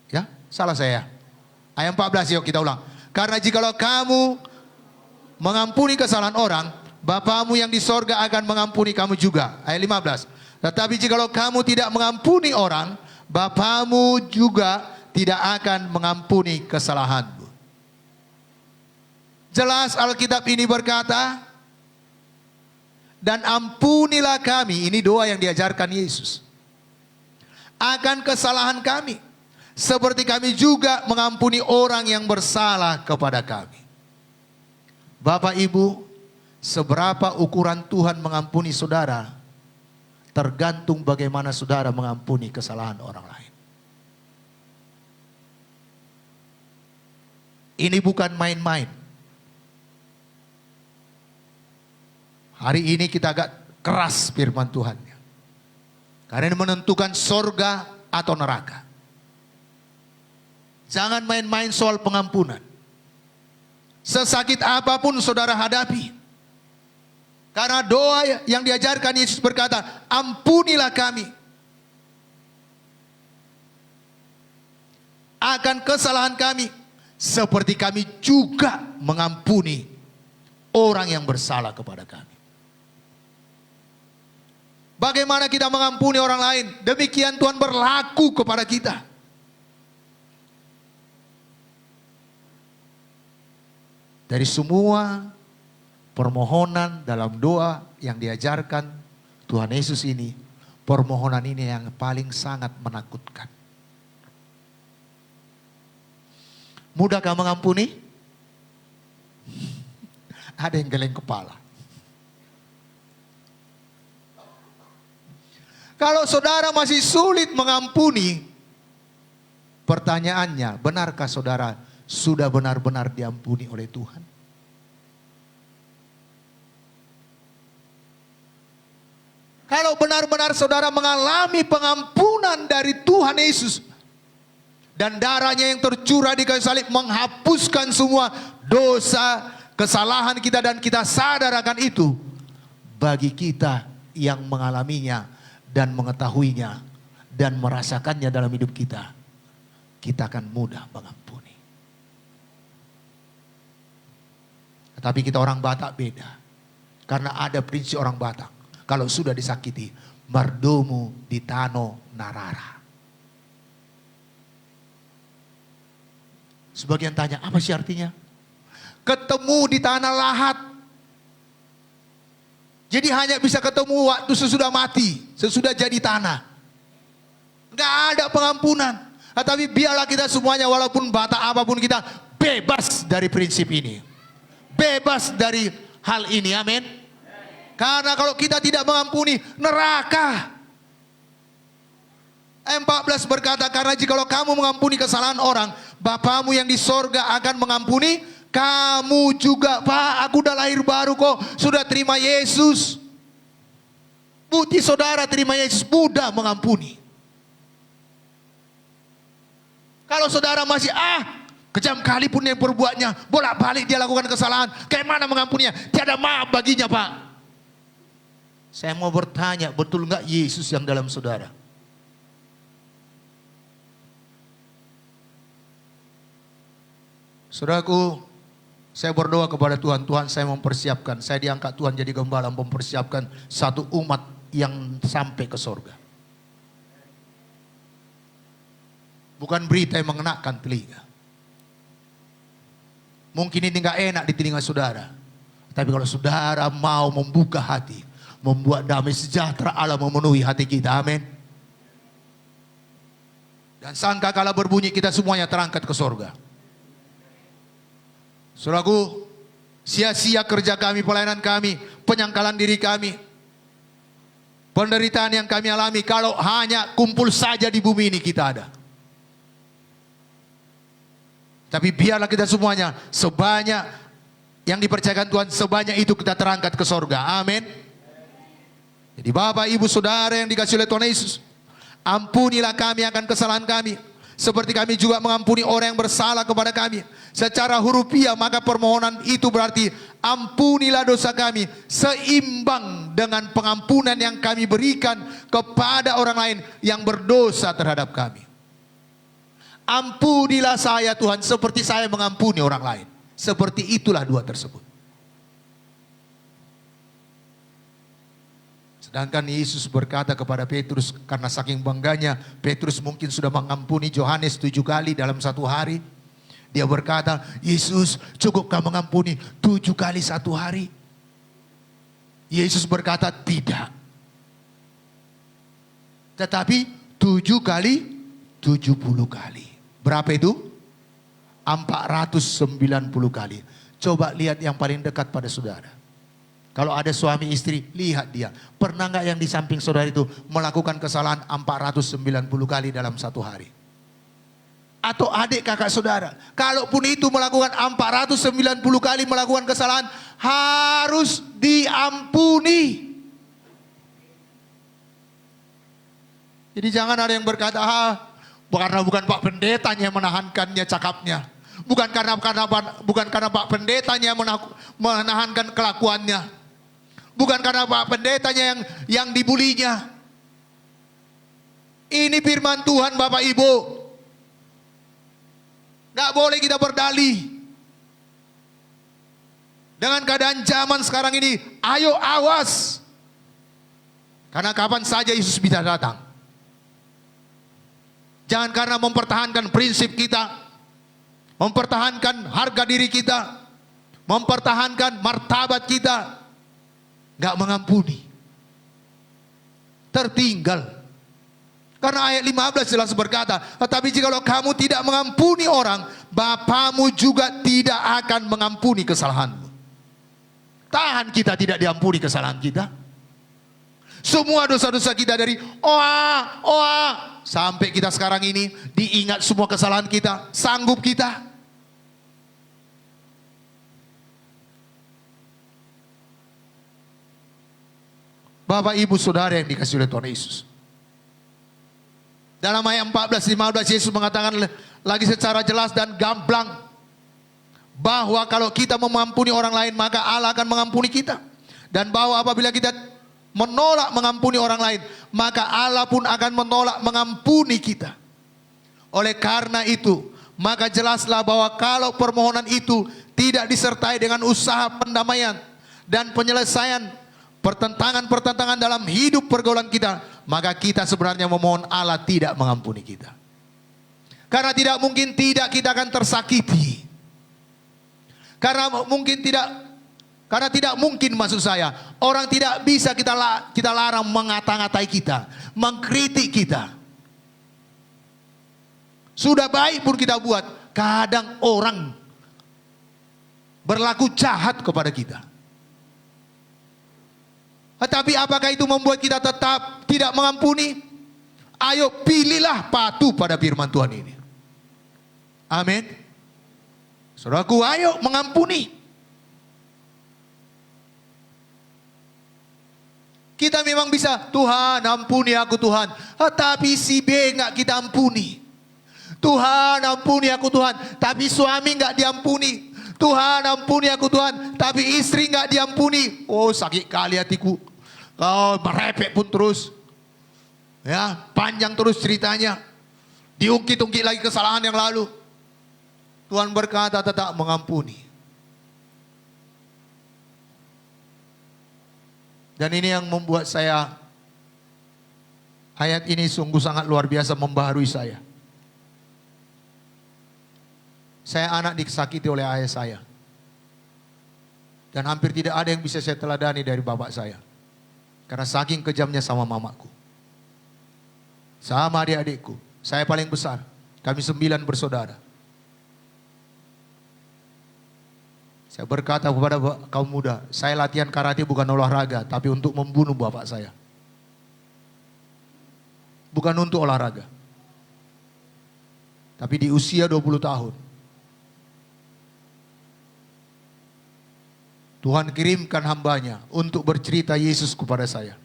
Ya, salah saya. Ayat 14 yuk kita ulang. Karena jikalau kamu mengampuni kesalahan orang, Bapamu yang di sorga akan mengampuni kamu juga. Ayat 15. Tetapi jikalau kamu tidak mengampuni orang, Bapamu juga tidak akan mengampuni kesalahanmu. Jelas Alkitab ini berkata, dan ampunilah kami, ini doa yang diajarkan Yesus, akan kesalahan kami, seperti kami juga mengampuni orang yang bersalah kepada kami. Bapak Ibu, seberapa ukuran Tuhan mengampuni saudara, tergantung bagaimana saudara mengampuni kesalahan orang lain. Ini bukan main-main. Hari ini kita agak keras firman Tuhan. Karena ini menentukan sorga atau neraka. Jangan main-main soal pengampunan. Sesakit apapun saudara hadapi. Karena doa yang diajarkan Yesus berkata, ampunilah kami akan kesalahan kami, seperti kami juga mengampuni orang yang bersalah kepada kami. Bagaimana kita mengampuni orang lain? Demikian Tuhan berlaku kepada kita. Dari semua permohonan dalam doa yang diajarkan Tuhan Yesus ini, permohonan ini yang paling sangat menakutkan. Mudahkah mengampuni? Ada yang geleng kepala. Kalau saudara masih sulit mengampuni, pertanyaannya, benarkah saudara sudah benar-benar diampuni oleh Tuhan? Kalau benar-benar saudara mengalami pengampunan dari Tuhan Yesus, dan darahnya yang tercurah di kayu salib menghapuskan semua dosa, kesalahan kita, dan kita sadar akan itu, bagi kita yang mengalaminya dan mengetahuinya dan merasakannya dalam hidup kita, kita akan mudah mengampuni. Tetapi kita orang Batak beda. Karena ada prinsip orang Batak, kalau sudah disakiti, mardomu ditano narara. Sebagian tanya, apa sih artinya? Ketemu di tanah lahat. Jadi hanya bisa ketemu waktu sesudah mati, sesudah jadi tanah. Enggak ada pengampunan. Tetapi biarlah kita semuanya, walaupun Batak apapun kita, bebas dari prinsip ini. Bebas dari hal ini, amin. Karena kalau kita tidak mengampuni, neraka. 14 berkata, karena jikalau kamu mengampuni kesalahan orang, Bapamu yang di sorga akan mengampuni kamu juga. Pak, aku udah lahir baru kok, sudah terima Yesus. Bukti saudara terima Yesus, mudah mengampuni. Kalau saudara masih kejam kali pun yang perbuatnya, bolak-balik dia lakukan kesalahan, kayak mana mengampuninya? Tiada maaf baginya, Pak. Saya mau bertanya, betul nggak Yesus yang dalam saudara? Saudaraku, saya berdoa kepada Tuhan, Tuhan saya mempersiapkan, saya diangkat Tuhan jadi gembala, mempersiapkan satu umat yang sampai ke sorga. Bukan berita yang mengenakan telinga. Mungkin ini nggak enak di telinga saudara, tapi kalau saudara mau membuka hati, membuat damai sejahtera Allah memenuhi hati kita, amin. Dan sangka kala berbunyi kita semuanya terangkat ke sorga. Saudaraku, sia-sia kerja kami, pelayanan kami, penyangkalan diri kami, penderitaan yang kami alami kalau hanya kumpul saja di bumi ini kita ada. Tapi biarlah kita semuanya, sebanyak yang dipercayakan Tuhan, sebanyak itu kita terangkat ke sorga, amin. Jadi Bapak, Ibu, Saudara yang dikasihi oleh Tuhan Yesus, ampunilah kami akan kesalahan kami, seperti kami juga mengampuni orang yang bersalah kepada kami. Secara hurufiah maka permohonan itu berarti ampunilah dosa kami seimbang dengan pengampunan yang kami berikan kepada orang lain yang berdosa terhadap kami. Ampunilah saya Tuhan seperti saya mengampuni orang lain. Seperti itulah dua tersebut. Sedangkan Yesus berkata kepada Petrus, karena saking bangganya Petrus mungkin sudah mengampuni Yohanes 7 kali dalam satu hari. Dia berkata, Yesus, cukupkah mengampuni 7 kali satu hari? Yesus berkata, tidak. Tetapi 7 kali 70 kali. Berapa itu? 490 kali. Coba lihat yang paling dekat pada saudara. Kalau ada suami istri, lihat dia. Pernah nggak yang di samping saudara itu melakukan kesalahan 490 kali dalam satu hari? Atau adik kakak saudara, kalaupun itu melakukan 490 kali melakukan kesalahan, harus diampuni. Jadi jangan ada yang berkata, karena bukan Pak Pendetanya yang menahankannya cakapnya. Bukan karena Pak Pendetanya menahankan kelakuannya. Bukan karena Pak Pendetanya yang dibulinya. Ini firman Tuhan Bapak Ibu. Gak boleh kita berdalih. Dengan keadaan zaman sekarang ini, ayo awas. Karena kapan saja Yesus bisa datang. Jangan karena mempertahankan prinsip kita, mempertahankan harga diri kita, mempertahankan martabat kita, gak mengampuni. Tertinggal. Karena ayat 15 jelas berkata, tetapi jikalau kamu tidak mengampuni orang, Bapamu juga tidak akan mengampuni kesalahanmu. tahan kita tidak diampuni kesalahan kita. Semua dosa-dosa kita dari oa sampai kita sekarang ini diingat semua kesalahan kita, sanggup kita. Bapak Ibu Saudara yang dikasihi oleh Tuhan Yesus. Dalam ayat 14-15 Yesus mengatakan lagi secara jelas dan gamblang bahwa kalau kita mengampuni orang lain maka Allah akan mengampuni kita. Dan bahwa apabila kita menolak mengampuni orang lain maka Allah pun akan menolak mengampuni kita. Oleh karena itu maka jelaslah bahwa kalau permohonan itu tidak disertai dengan usaha pendamaian dan penyelesaian pertentangan-pertentangan dalam hidup pergaulan kita, maka kita sebenarnya memohon Allah tidak mengampuni kita. Karena tidak mungkin tidak kita akan tersakiti. Karena tidak mungkin maksud saya, orang tidak bisa kita larang mengata-ngatai kita, mengkritik kita. Sudah baik pun kita buat, kadang orang berlaku jahat kepada kita. Tetapi apakah itu membuat kita tetap tidak mengampuni? Ayo pilihlah patuh pada firman Tuhan ini. Amin. Saudaraku, ayo mengampuni. Kita memang bisa, Tuhan ampuni aku Tuhan. Tapi si B enggak kita ampuni. Tuhan ampuni aku Tuhan. Tapi suami enggak diampuni. Tuhan ampuni aku Tuhan. Tapi istri enggak diampuni. Oh sakit kali hatiku. Kau merepek pun terus. Ya, panjang terus ceritanya. Diungkit-ungkit lagi kesalahan yang lalu. Tuhan berkata tetap mengampuni. Dan ini yang membuat saya, ayat ini sungguh sangat luar biasa membaharui saya. Saya anak disakiti oleh ayah saya. Dan hampir tidak ada yang bisa saya teladani dari bapak saya. Karena saking kejamnya sama mamaku. Sama adik-adikku. Saya paling besar. Kami 9 bersaudara. Saya berkata kepada kaum muda, saya latihan karate bukan olahraga, tapi untuk membunuh bapak saya. Bukan untuk olahraga. Tapi di usia 20 tahun. Tuhan kirimkan hambanya untuk bercerita Yesus kepada saya.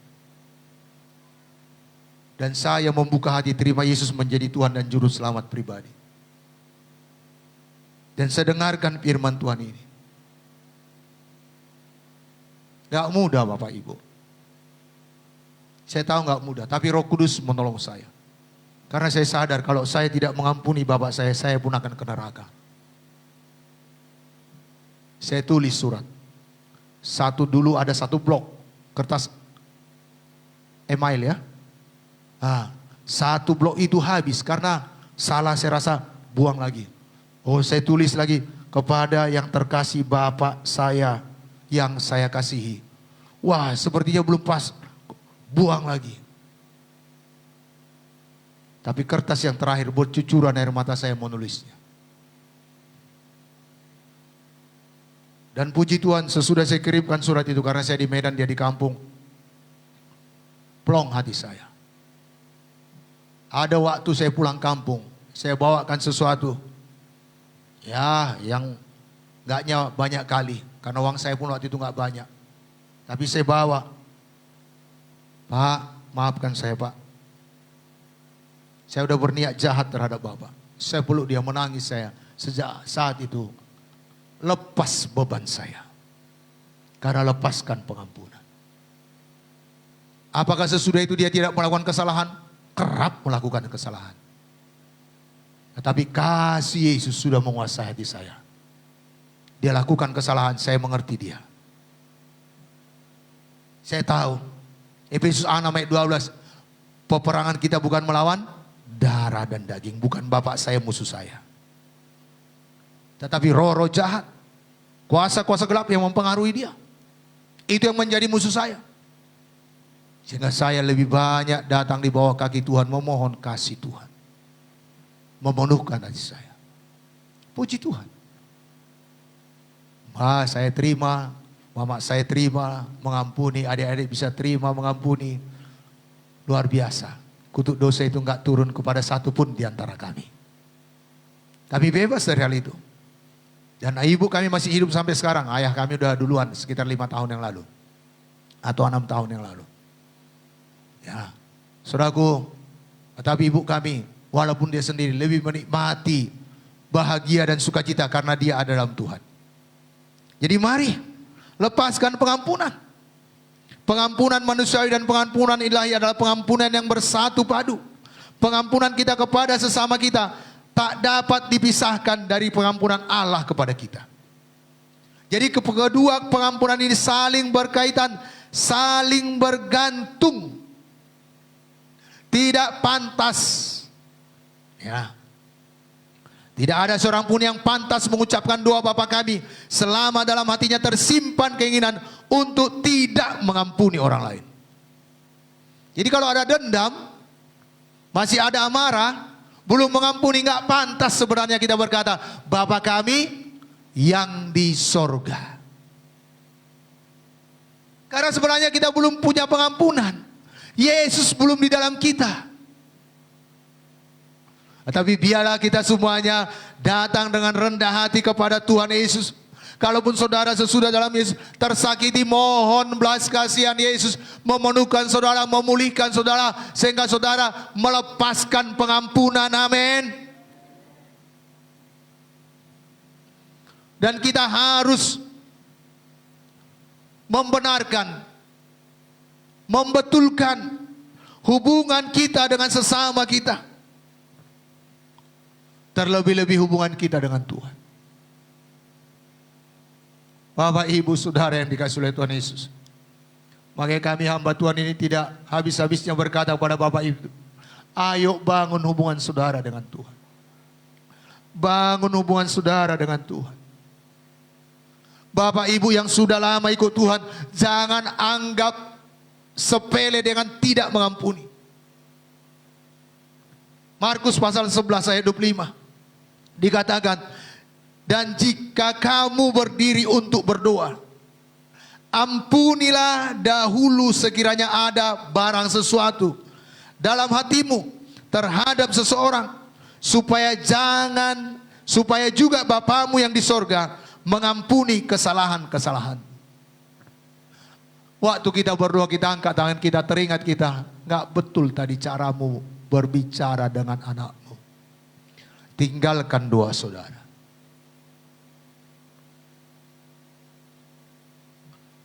Dan saya membuka hati terima Yesus menjadi Tuhan dan Juru Selamat pribadi. Dan saya dengarkan firman Tuhan ini. Gak mudah Bapak Ibu. Saya tahu gak mudah, tapi Roh Kudus menolong saya. Karena saya sadar kalau saya tidak mengampuni bapak saya pun akan ke neraka. Saya tulis surat. Dulu ada satu blok kertas email ya. Satu blok itu habis karena salah saya rasa buang lagi. Oh saya tulis lagi kepada yang terkasih bapak saya yang saya kasihi. Wah sepertinya belum pas, buang lagi. Tapi kertas yang terakhir bercucuran air mata saya menulisnya. Dan puji Tuhan sesudah saya kirimkan surat itu karena saya di Medan dia di kampung. Plong hati saya. Ada waktu saya pulang kampung, saya bawakan sesuatu. Ya yang gaknya banyak kali. Karena uang saya pun waktu itu gak banyak. Tapi saya bawa. Pak, maafkan saya Pak. Saya udah berniat jahat terhadap Bapak. Saya peluk dia, menangis saya. Sejak saat itu lepas beban saya. Karena lepaskan pengampunan. Apakah sesudah itu dia tidak melakukan kesalahan? Kerap melakukan kesalahan. Tetapi kasih Yesus sudah menguasai hati saya. Dia lakukan kesalahan, saya mengerti dia. Saya tahu. Efesus 6 ayat 12. Peperangan kita bukan melawan darah dan daging. Bukan bapak saya musuh saya. Tetapi roh-roh jahat. Kuasa-kuasa gelap yang mempengaruhi dia. Itu yang menjadi musuh saya. Sehingga saya lebih banyak datang di bawah kaki Tuhan. Memohon kasih Tuhan. Memenuhkan hati saya. Puji Tuhan. Saya terima. Mama saya terima mengampuni, adik-adik bisa terima mengampuni. Luar biasa. Kutuk dosa itu enggak turun kepada satu pun di antara kami. Kami bebas dari hal itu. Dan ibu kami masih hidup sampai sekarang. Ayah kami udah duluan sekitar 5 tahun yang lalu. Atau 6 tahun yang lalu. Ya, saudaraku, tapi ibu kami walaupun dia sendiri lebih menikmati bahagia dan sukacita karena dia ada dalam Tuhan. Jadi mari lepaskan pengampunan. Pengampunan manusiawi dan pengampunan ilahi adalah pengampunan yang bersatu padu. Pengampunan kita kepada sesama kita tak dapat dipisahkan dari pengampunan Allah kepada kita. Jadi kedua pengampunan ini saling berkaitan, saling bergantung. Tidak pantas. Ya. Tidak ada seorang pun yang pantas mengucapkan doa Bapa kami selama dalam hatinya tersimpan keinginan untuk tidak mengampuni orang lain. Jadi kalau ada dendam, masih ada amarah, belum mengampuni, nggak pantas sebenarnya kita berkata, Bapa kami yang di sorga. Karena sebenarnya kita belum punya pengampunan. Yesus belum di dalam kita. Tapi biarlah kita semuanya datang dengan rendah hati kepada Tuhan Yesus. Kalaupun saudara sesudah dalam Yesus tersakiti, mohon belas kasihan Yesus memenuhkan saudara, memulihkan saudara, sehingga saudara melepaskan pengampunan. Amin. Dan kita harus membenarkan, membetulkan hubungan kita dengan sesama kita. Terlebih-lebih hubungan kita dengan Tuhan. Bapak, Ibu, Saudara yang dikasihi oleh Tuhan Yesus. Makanya kami hamba Tuhan ini tidak habis-habisnya berkata kepada Bapak Ibu, ayo bangun hubungan saudara dengan Tuhan. Bangun hubungan saudara dengan Tuhan. Bapak Ibu yang sudah lama ikut Tuhan, jangan anggap sepele dengan tidak mengampuni. Markus pasal 11 ayat 25. Dikatakan, dan jika kamu berdiri untuk berdoa, ampunilah dahulu sekiranya ada barang sesuatu dalam hatimu terhadap seseorang, supaya juga Bapamu yang di sorga mengampuni kesalahan-kesalahan. Waktu kita berdoa, kita angkat tangan kita, teringat kita, nggak betul tadi caramu berbicara dengan anakmu. Tinggalkan doa saudara.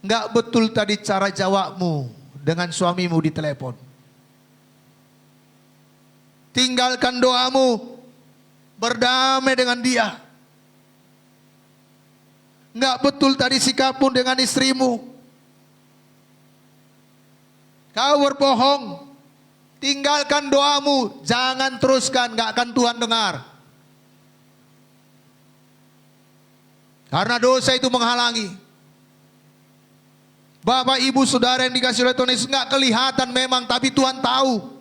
Nggak betul tadi cara jawabmu dengan suamimu di telepon. Tinggalkan doamu, berdamai dengan dia. Nggak betul tadi sikapmu dengan istrimu. Kau berbohong, tinggalkan doamu, jangan teruskan, nggak akan Tuhan dengar. Karena dosa itu menghalangi. Bapak, Ibu, Saudara yang dikasihi oleh Tuhan Yesus, nggak kelihatan memang, tapi Tuhan tahu.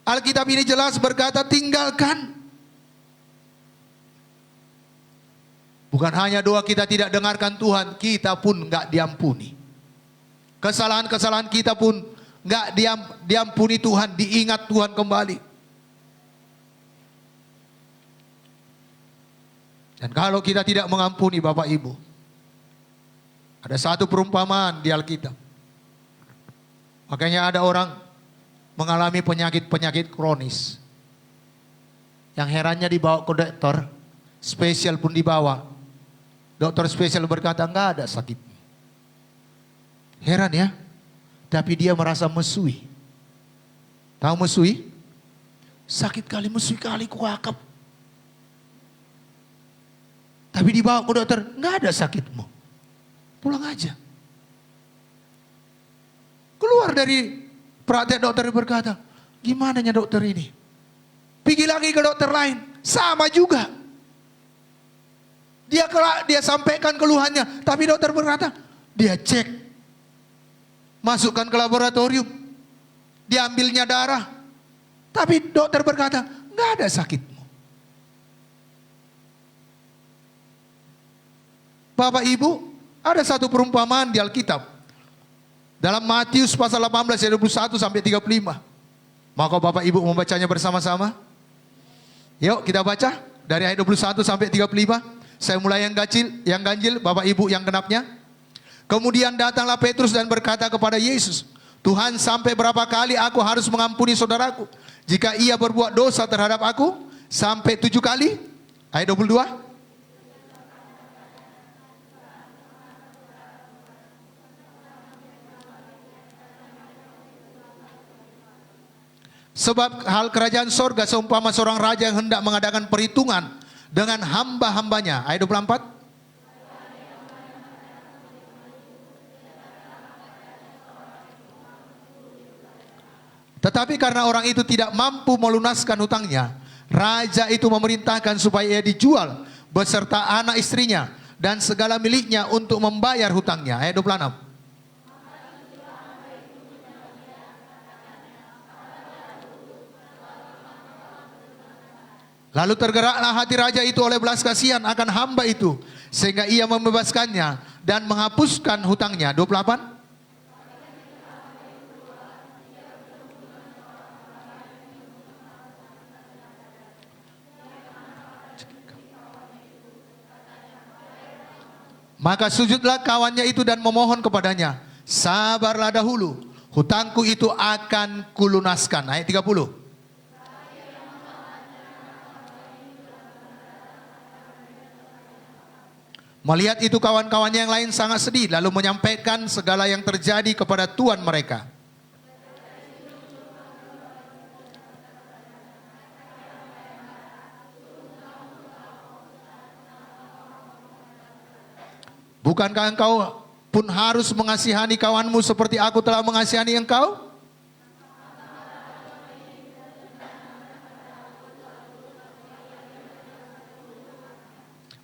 Alkitab ini jelas berkata tinggalkan. Bukan hanya doa kita tidak dengarkan Tuhan, kita pun nggak diampuni. Kesalahan-kesalahan kita pun nggak diampuni Tuhan, diingat Tuhan kembali. Dan kalau kita tidak mengampuni Bapak Ibu, ada satu perumpamaan di Alkitab. Makanya ada orang mengalami penyakit-penyakit kronis. Yang herannya dibawa ke dokter, spesial pun dibawa. Dokter spesial berkata, enggak ada sakit. Heran ya, tapi dia merasa mesui. Tahu mesui? Sakit kali, mesui kali, kuakap. Tapi dibawa ke dokter, enggak ada sakitmu. Pulang aja. Keluar dari praktek dokter berkata, gimana ya dokter ini? Pergi lagi ke dokter lain, sama juga. Dia sampaikan keluhannya, tapi dokter berkata, dia cek, masukkan ke laboratorium, diambilnya darah, tapi dokter berkata, nggak ada sakitmu. Bapak Ibu, Ada satu perumpamaan di Alkitab. Dalam Matius pasal 18 ayat 21 sampai 35. Maka Bapak Ibu membacanya bersama-sama. Yuk kita baca dari ayat 21 sampai 35. Saya mulai yang ganjil, Bapak Ibu yang genapnya. Kemudian datanglah Petrus dan berkata kepada Yesus, Tuhan, sampai berapa kali aku harus mengampuni saudaraku jika ia berbuat dosa terhadap aku? Sampai 7 kali? Ayat 22. Sebab hal kerajaan sorga seumpama seorang raja yang hendak mengadakan perhitungan dengan hamba-hambanya. Ayat 24. Tetapi karena orang itu tidak mampu melunaskan hutangnya, raja itu memerintahkan supaya ia dijual beserta anak istrinya dan segala miliknya untuk membayar hutangnya. Ayat 26. Lalu tergeraklah hati raja itu oleh belas kasihan akan hamba itu, sehingga ia membebaskannya dan menghapuskan hutangnya. 28. Maka sujudlah kawannya itu dan memohon kepadanya, sabarlah dahulu, hutangku itu akan kulunaskan. Ayat 30. Melihat itu kawan-kawannya yang lain sangat sedih, lalu menyampaikan segala yang terjadi kepada tuan mereka. Bukankah engkau pun harus mengasihani kawanmu seperti aku telah mengasihani engkau?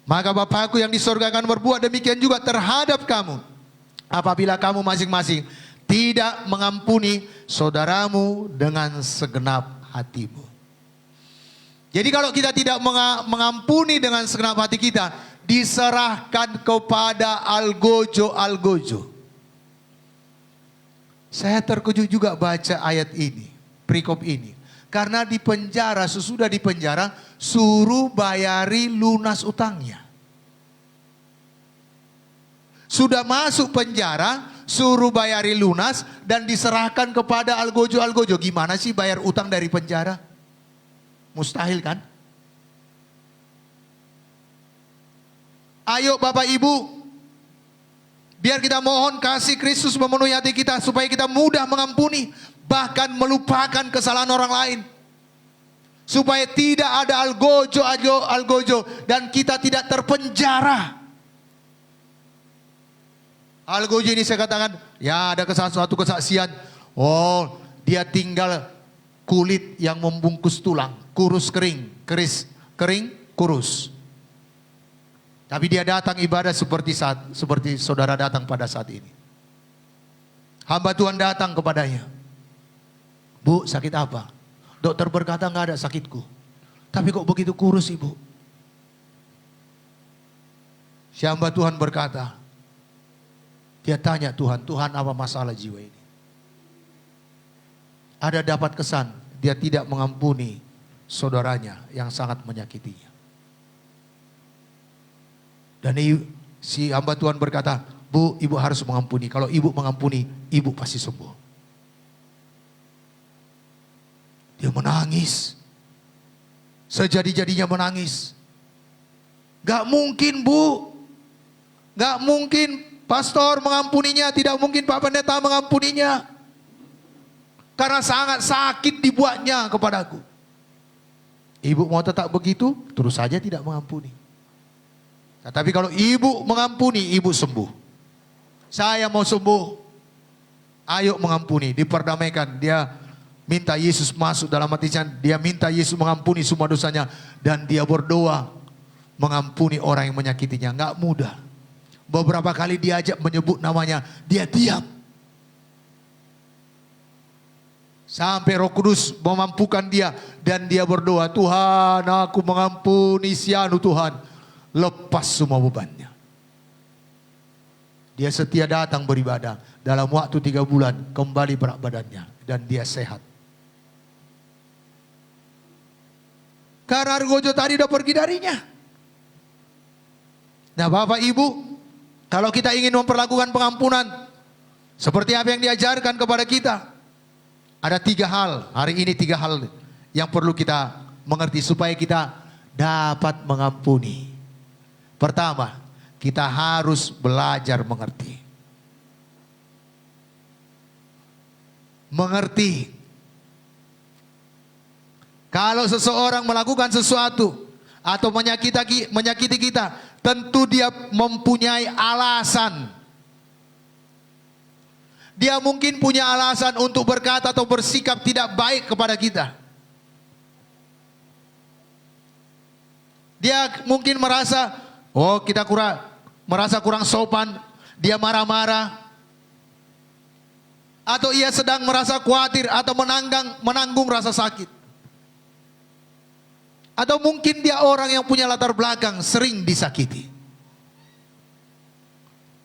Maka Bapakku yang di sorga akan berbuat demikian juga terhadap kamu, apabila kamu masing-masing tidak mengampuni saudaramu dengan segenap hatimu. Jadi kalau kita tidak mengampuni dengan segenap hati kita, diserahkan kepada algojo-algojo. Saya terkejut juga baca ayat ini, perikop ini. Karena di penjara, sesudah di penjara, suruh bayari lunas utangnya. Sudah masuk penjara, suruh bayari lunas dan diserahkan kepada algojo-algojo. Gimana sih bayar utang dari penjara? Mustahil kan? Ayo Bapak Ibu, biar kita mohon kasih Kristus memenuhi hati kita supaya kita mudah mengampuni, bahkan melupakan kesalahan orang lain. Supaya tidak ada algojo dan kita tidak terpenjara. Algojo ini saya katakan, ya ada suatu kesaksian. Oh, dia tinggal kulit yang membungkus tulang, kurus kering, kering kurus. Tapi dia datang ibadah seperti saudara datang pada saat ini. Hamba Tuhan datang kepadanya. Bu, sakit apa? Dokter berkata enggak ada sakitku. Tapi kok begitu kurus ibu? Si hamba Tuhan berkata, dia tanya Tuhan apa masalah jiwa ini? Ada dapat kesan dia tidak mengampuni saudaranya yang sangat menyakitinya. Dan si hamba Tuhan berkata, Bu, ibu harus mengampuni. Kalau ibu mengampuni, ibu pasti sembuh. Dia menangis. Sejadi-jadinya menangis. Gak mungkin Bu. Gak mungkin pastor mengampuninya. Tidak mungkin Pak Pendeta mengampuninya. Karena sangat sakit dibuatnya kepadaku. Ibu mau tetap begitu, terus saja tidak mengampuni. Tapi kalau ibu mengampuni, ibu sembuh. Saya mau sembuh. Ayo mengampuni, diperdamaikan. Dia minta Yesus masuk dalam hatinya. Dia minta Yesus mengampuni semua dosanya. Dan dia berdoa mengampuni orang yang menyakitinya. Enggak mudah. Beberapa kali diajak menyebut namanya, dia diam. Sampai Roh Kudus memampukan dia. Dan dia berdoa, Tuhan aku mengampuni si anu Tuhan. Lepas semua bebannya. Dia setia datang beribadah. Dalam waktu 3 bulan kembali berat badannya. Dan dia sehat. Karena Argojo tadi udah pergi darinya. Nah Bapak Ibu, kalau kita ingin memperlakukan pengampunan seperti apa yang diajarkan kepada kita, ada 3 hal. Hari ini 3 hal yang perlu kita mengerti supaya kita dapat mengampuni. Pertama, kita harus belajar mengerti. Mengerti. Kalau seseorang melakukan sesuatu atau menyakiti kita, tentu dia mempunyai alasan. Dia mungkin punya alasan untuk berkata atau bersikap tidak baik kepada kita. Dia mungkin merasa, oh kita merasa kurang sopan, dia marah-marah. Atau ia sedang merasa khawatir atau menanggung rasa sakit. Atau mungkin dia orang yang punya latar belakang sering disakiti.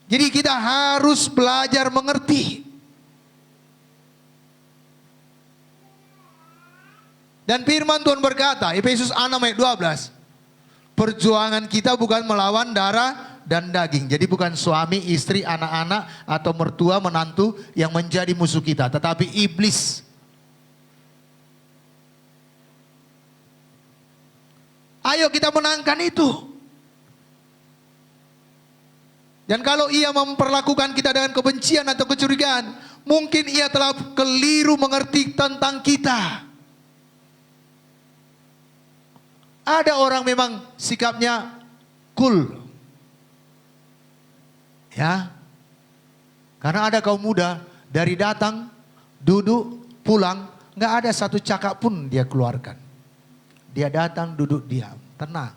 Jadi kita harus belajar mengerti. Dan firman Tuhan berkata, Efesus 6 ayat 12. Perjuangan kita bukan melawan darah dan daging. Jadi bukan suami, istri, anak-anak, atau mertua, menantu yang menjadi musuh kita. Tetapi iblis. Ayo kita menangkan itu. Dan kalau ia memperlakukan kita dengan kebencian atau kecurigaan, mungkin ia telah keliru mengerti tentang kita. Ada orang memang sikapnya cool. Ya. Karena ada kaum muda dari datang, duduk, pulang, nggak ada satu cakap pun dia keluarkan. Dia datang, duduk, diam, tenang.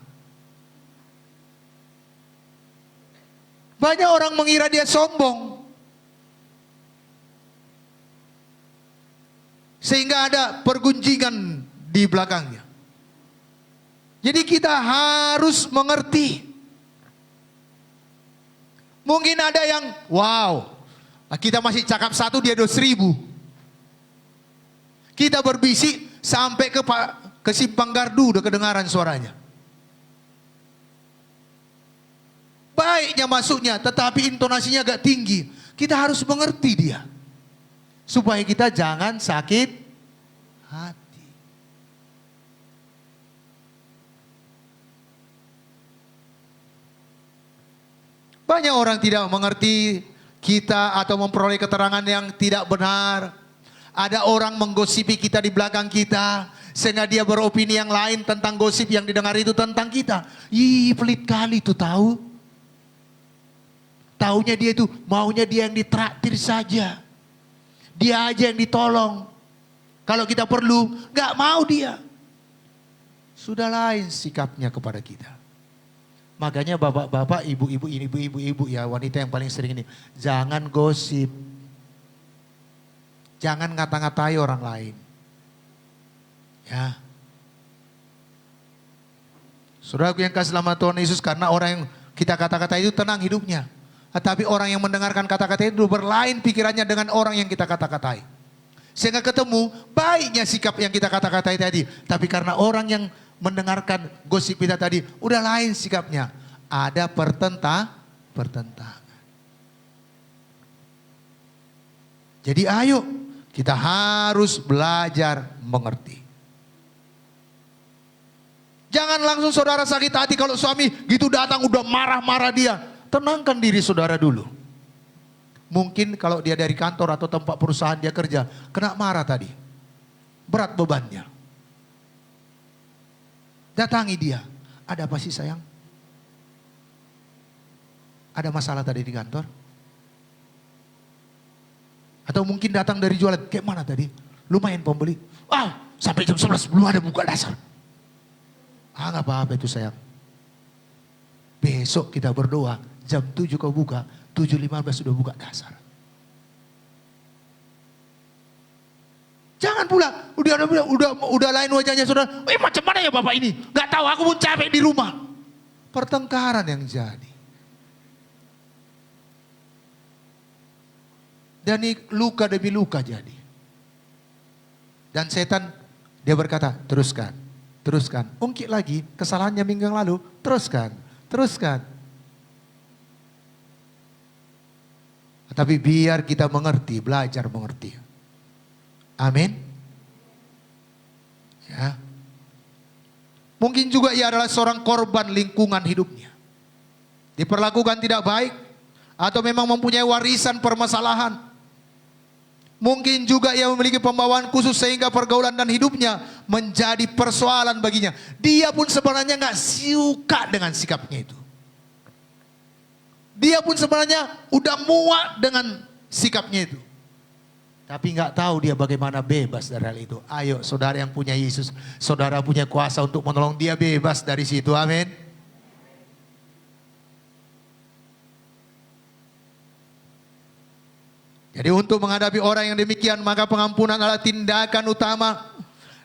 Banyak orang mengira dia sombong. Sehingga ada pergunjingan di belakangnya. Jadi kita harus mengerti. Mungkin ada yang, wow, kita masih cakap 1, dia 2.000. Kita berbisik sampai ke simpang gardu udah kedengaran suaranya. Baiknya masuknya, tetapi intonasinya agak tinggi. Kita harus mengerti dia. Supaya kita jangan sakit hati. Banyak orang tidak mengerti kita atau memperoleh keterangan yang tidak benar. Ada orang menggosipi kita di belakang kita. Sehingga dia beropini yang lain tentang gosip yang didengar itu tentang kita. Ih, pelit kali itu tahu. Taunya dia itu maunya dia yang ditraktir saja. Dia aja yang ditolong. Kalau kita perlu, gak mau dia. Sudah lain sikapnya kepada kita. Makanya bapak-bapak, ibu-ibu ya, wanita yang paling sering ini. Jangan gosip. Jangan ngata-ngatai orang lain. Ya. Saudaraku yang kasih selamat Tuhan Yesus, karena orang yang kita kata-kata itu tenang hidupnya. Tetapi orang yang mendengarkan kata-kata itu berlain pikirannya dengan orang yang kita kata-katai. Sehingga ketemu baiknya sikap yang kita kata-katai tadi. Tapi karena orang yang mendengarkan gosip kita tadi, udah lain sikapnya. Ada pertentangan. Jadi ayo, kita harus belajar mengerti. Jangan langsung saudara sakit hati kalau suami gitu datang udah marah-marah dia. Tenangkan diri saudara dulu. Mungkin kalau dia dari kantor atau tempat perusahaan dia kerja, kena marah tadi. Berat bebannya. Datangi dia. Ada apa sih sayang? Ada masalah tadi di kantor? Atau mungkin datang dari jualan. Kayak mana tadi? Lumayan pembeli. Sampai jam 11 belum ada buka dasar. Gak apa-apa itu sayang. Besok kita berdoa. Jam 7 kau buka. 7.15 sudah buka dasar. Jangan pula, udah lain wajahnya saudara. Macam mana ya bapak ini? Gak tahu, aku pun capek di rumah. Pertengkaran yang jadi. Dan ini luka demi luka jadi. Dan setan dia berkata, teruskan, teruskan. Ungkit lagi kesalahannya minggu yang lalu, teruskan, teruskan. Tapi biar kita mengerti, belajar mengerti. Amin. Ya. Mungkin juga ia adalah seorang korban lingkungan hidupnya. Diperlakukan tidak baik, atau memang mempunyai warisan permasalahan. Mungkin juga ia memiliki pembawaan khusus sehingga pergaulan dan hidupnya menjadi persoalan baginya. Dia pun sebenarnya nggak suka dengan sikapnya itu. Dia pun sebenarnya udah muak dengan sikapnya itu. Tapi nggak tahu dia bagaimana bebas dari hal itu. Ayo saudara yang punya Yesus, saudara punya kuasa untuk menolong dia bebas dari situ. Amin. Jadi untuk menghadapi orang yang demikian, maka pengampunan adalah tindakan utama.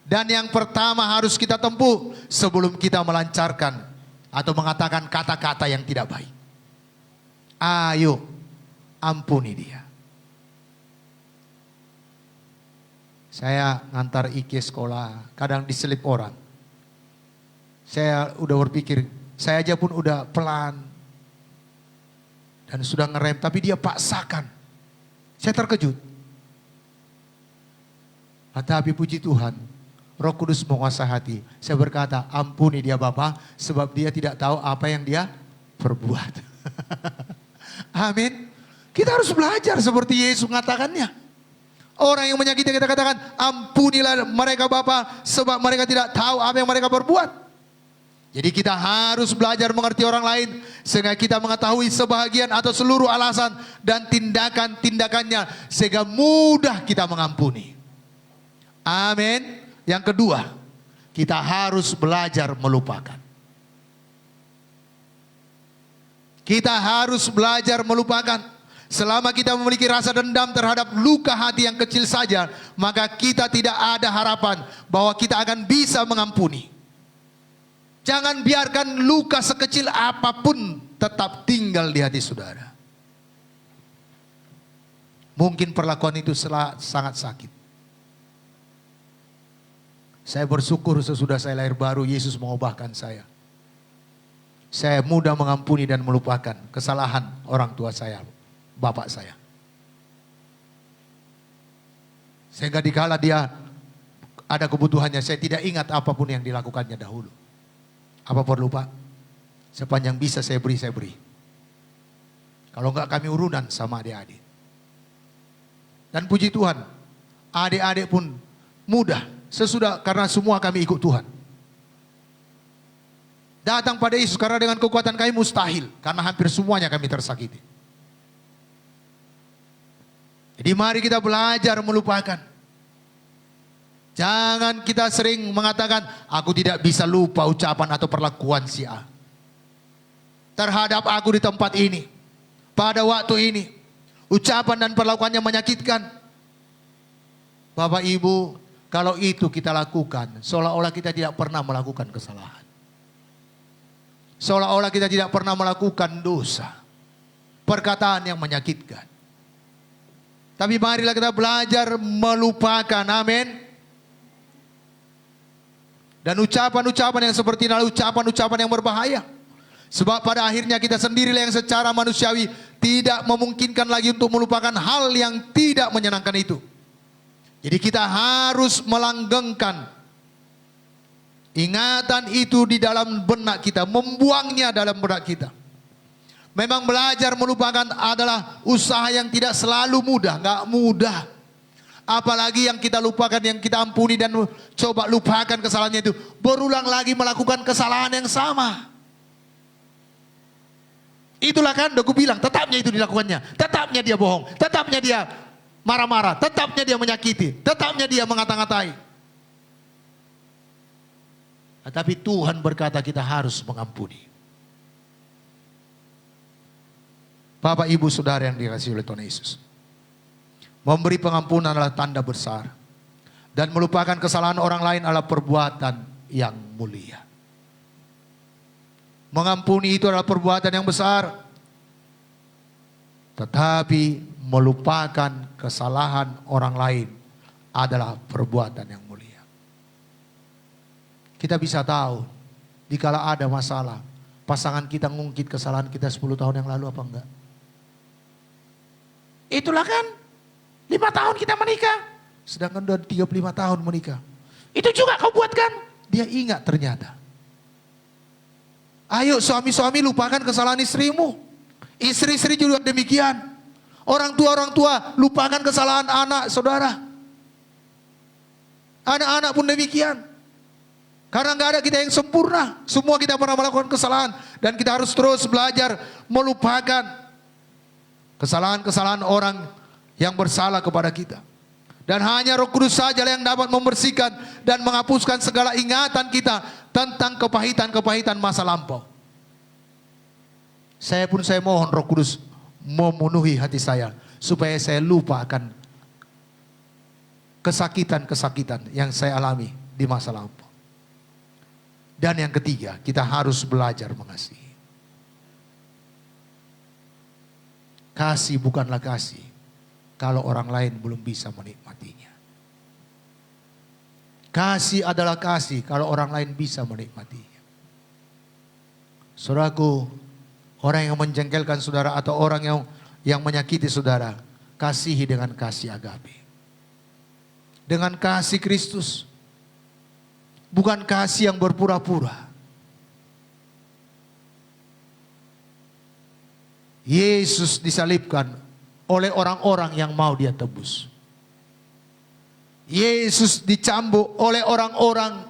Dan yang pertama harus kita tempuh sebelum kita melancarkan atau mengatakan kata-kata yang tidak baik. Ayo, ampuni dia. Saya ngantar Ike sekolah, kadang diselip orang. Saya udah berpikir, saya aja pun udah pelan. Dan sudah ngerem, tapi dia paksakan. Saya terkejut. Tetapi puji Tuhan, Roh Kudus menguasai hati. Saya berkata, ampuni dia Bapa, sebab dia tidak tahu apa yang dia perbuat. Amin. Kita harus belajar seperti Yesus mengatakannya. Orang yang menyakiti kita katakan, ampunilah mereka Bapa, sebab mereka tidak tahu apa yang mereka perbuat. Jadi kita harus belajar mengerti orang lain sehingga kita mengetahui sebahagian atau seluruh alasan dan tindakan-tindakannya sehingga mudah kita mengampuni. Amin. Yang kedua, kita harus belajar melupakan. Kita harus belajar melupakan. Selama kita memiliki rasa dendam terhadap luka hati yang kecil saja, maka kita tidak ada harapan bahwa kita akan bisa mengampuni. Jangan biarkan luka sekecil apapun tetap tinggal di hati saudara. Mungkin perlakuan itu sangat sakit. Saya bersyukur sesudah saya lahir baru, Yesus mengubahkan saya. Saya mudah mengampuni dan melupakan kesalahan orang tua saya, bapak saya. Sehingga dikala dia ada kebutuhannya, saya tidak ingat apapun yang dilakukannya dahulu. Apa perlu Pak? Sepanjang bisa saya beri, saya beri. Kalau enggak kami urunan sama adik-adik. Dan puji Tuhan, adik-adik pun mudah. Sesudah karena semua kami ikut Tuhan. Datang pada Yesus karena dengan kekuatan kami mustahil. Karena hampir semuanya kami tersakiti. Jadi mari kita belajar melupakan. Jangan kita sering mengatakan, aku tidak bisa lupa ucapan atau perlakuan si A. Terhadap aku di tempat ini. Pada waktu ini. Ucapan dan perlakuannya menyakitkan. Bapak Ibu, kalau itu kita lakukan, seolah-olah kita tidak pernah melakukan kesalahan. Seolah-olah kita tidak pernah melakukan dosa. Perkataan yang menyakitkan. Tapi marilah kita belajar melupakan. Amin. Dan ucapan-ucapan yang seperti ini adalah ucapan-ucapan yang berbahaya. Sebab pada akhirnya kita sendirilah yang secara manusiawi tidak memungkinkan lagi untuk melupakan hal yang tidak menyenangkan itu. Jadi kita harus melanggengkan ingatan itu di dalam benak kita, membuangnya dalam benak kita. Memang belajar melupakan adalah usaha yang tidak selalu mudah, nggak mudah. Apalagi yang kita lupakan, yang kita ampuni dan coba lupakan kesalahannya itu. Berulang lagi melakukan kesalahan yang sama. Itulah kan aku bilang, tetapnya itu dilakukannya. Tetapnya dia bohong, tetapnya dia marah-marah, tetapnya dia menyakiti, tetapnya dia mengata-ngatai. Tapi Tuhan berkata kita harus mengampuni. Bapak, Ibu, Saudara yang dikasihi oleh Tuhan Yesus. Memberi pengampunan adalah tanda besar. Dan melupakan kesalahan orang lain adalah perbuatan yang mulia. Mengampuni itu adalah perbuatan yang besar. Tetapi melupakan kesalahan orang lain adalah perbuatan yang mulia. Kita bisa tahu, dikala ada masalah, pasangan kita ngungkit kesalahan kita 10 tahun yang lalu apa enggak? Itulah kan, 5 tahun kita menikah, sedangkan udah 35 tahun menikah. Itu juga kau buat kan? Dia ingat ternyata. Ayo suami-suami lupakan kesalahan istrimu. Istri-istri juga demikian. Orang tua lupakan kesalahan anak saudara. Anak-anak pun demikian. Karena nggak ada kita yang sempurna. Semua kita pernah melakukan kesalahan. Dan kita harus terus belajar melupakan kesalahan-kesalahan orang yang bersalah kepada kita. Dan hanya Roh Kudus saja yang dapat membersihkan dan menghapuskan segala ingatan kita tentang kepahitan-kepahitan masa lampau. Saya mohon Roh Kudus memenuhi hati saya supaya saya lupa akan kesakitan-kesakitan yang saya alami di masa lampau. Dan yang ketiga, kita harus belajar mengasihi. Kasih bukanlah kasih kalau orang lain belum bisa menikmatinya. Kasih adalah kasih kalau orang lain bisa menikmatinya. Saudaraku, orang yang menjengkelkan saudara atau orang yang menyakiti saudara, kasihi dengan kasih agape. Dengan kasih Kristus. Bukan kasih yang berpura-pura. Yesus disalibkan oleh orang-orang yang mau dia tebus. Yesus dicambuk oleh orang-orang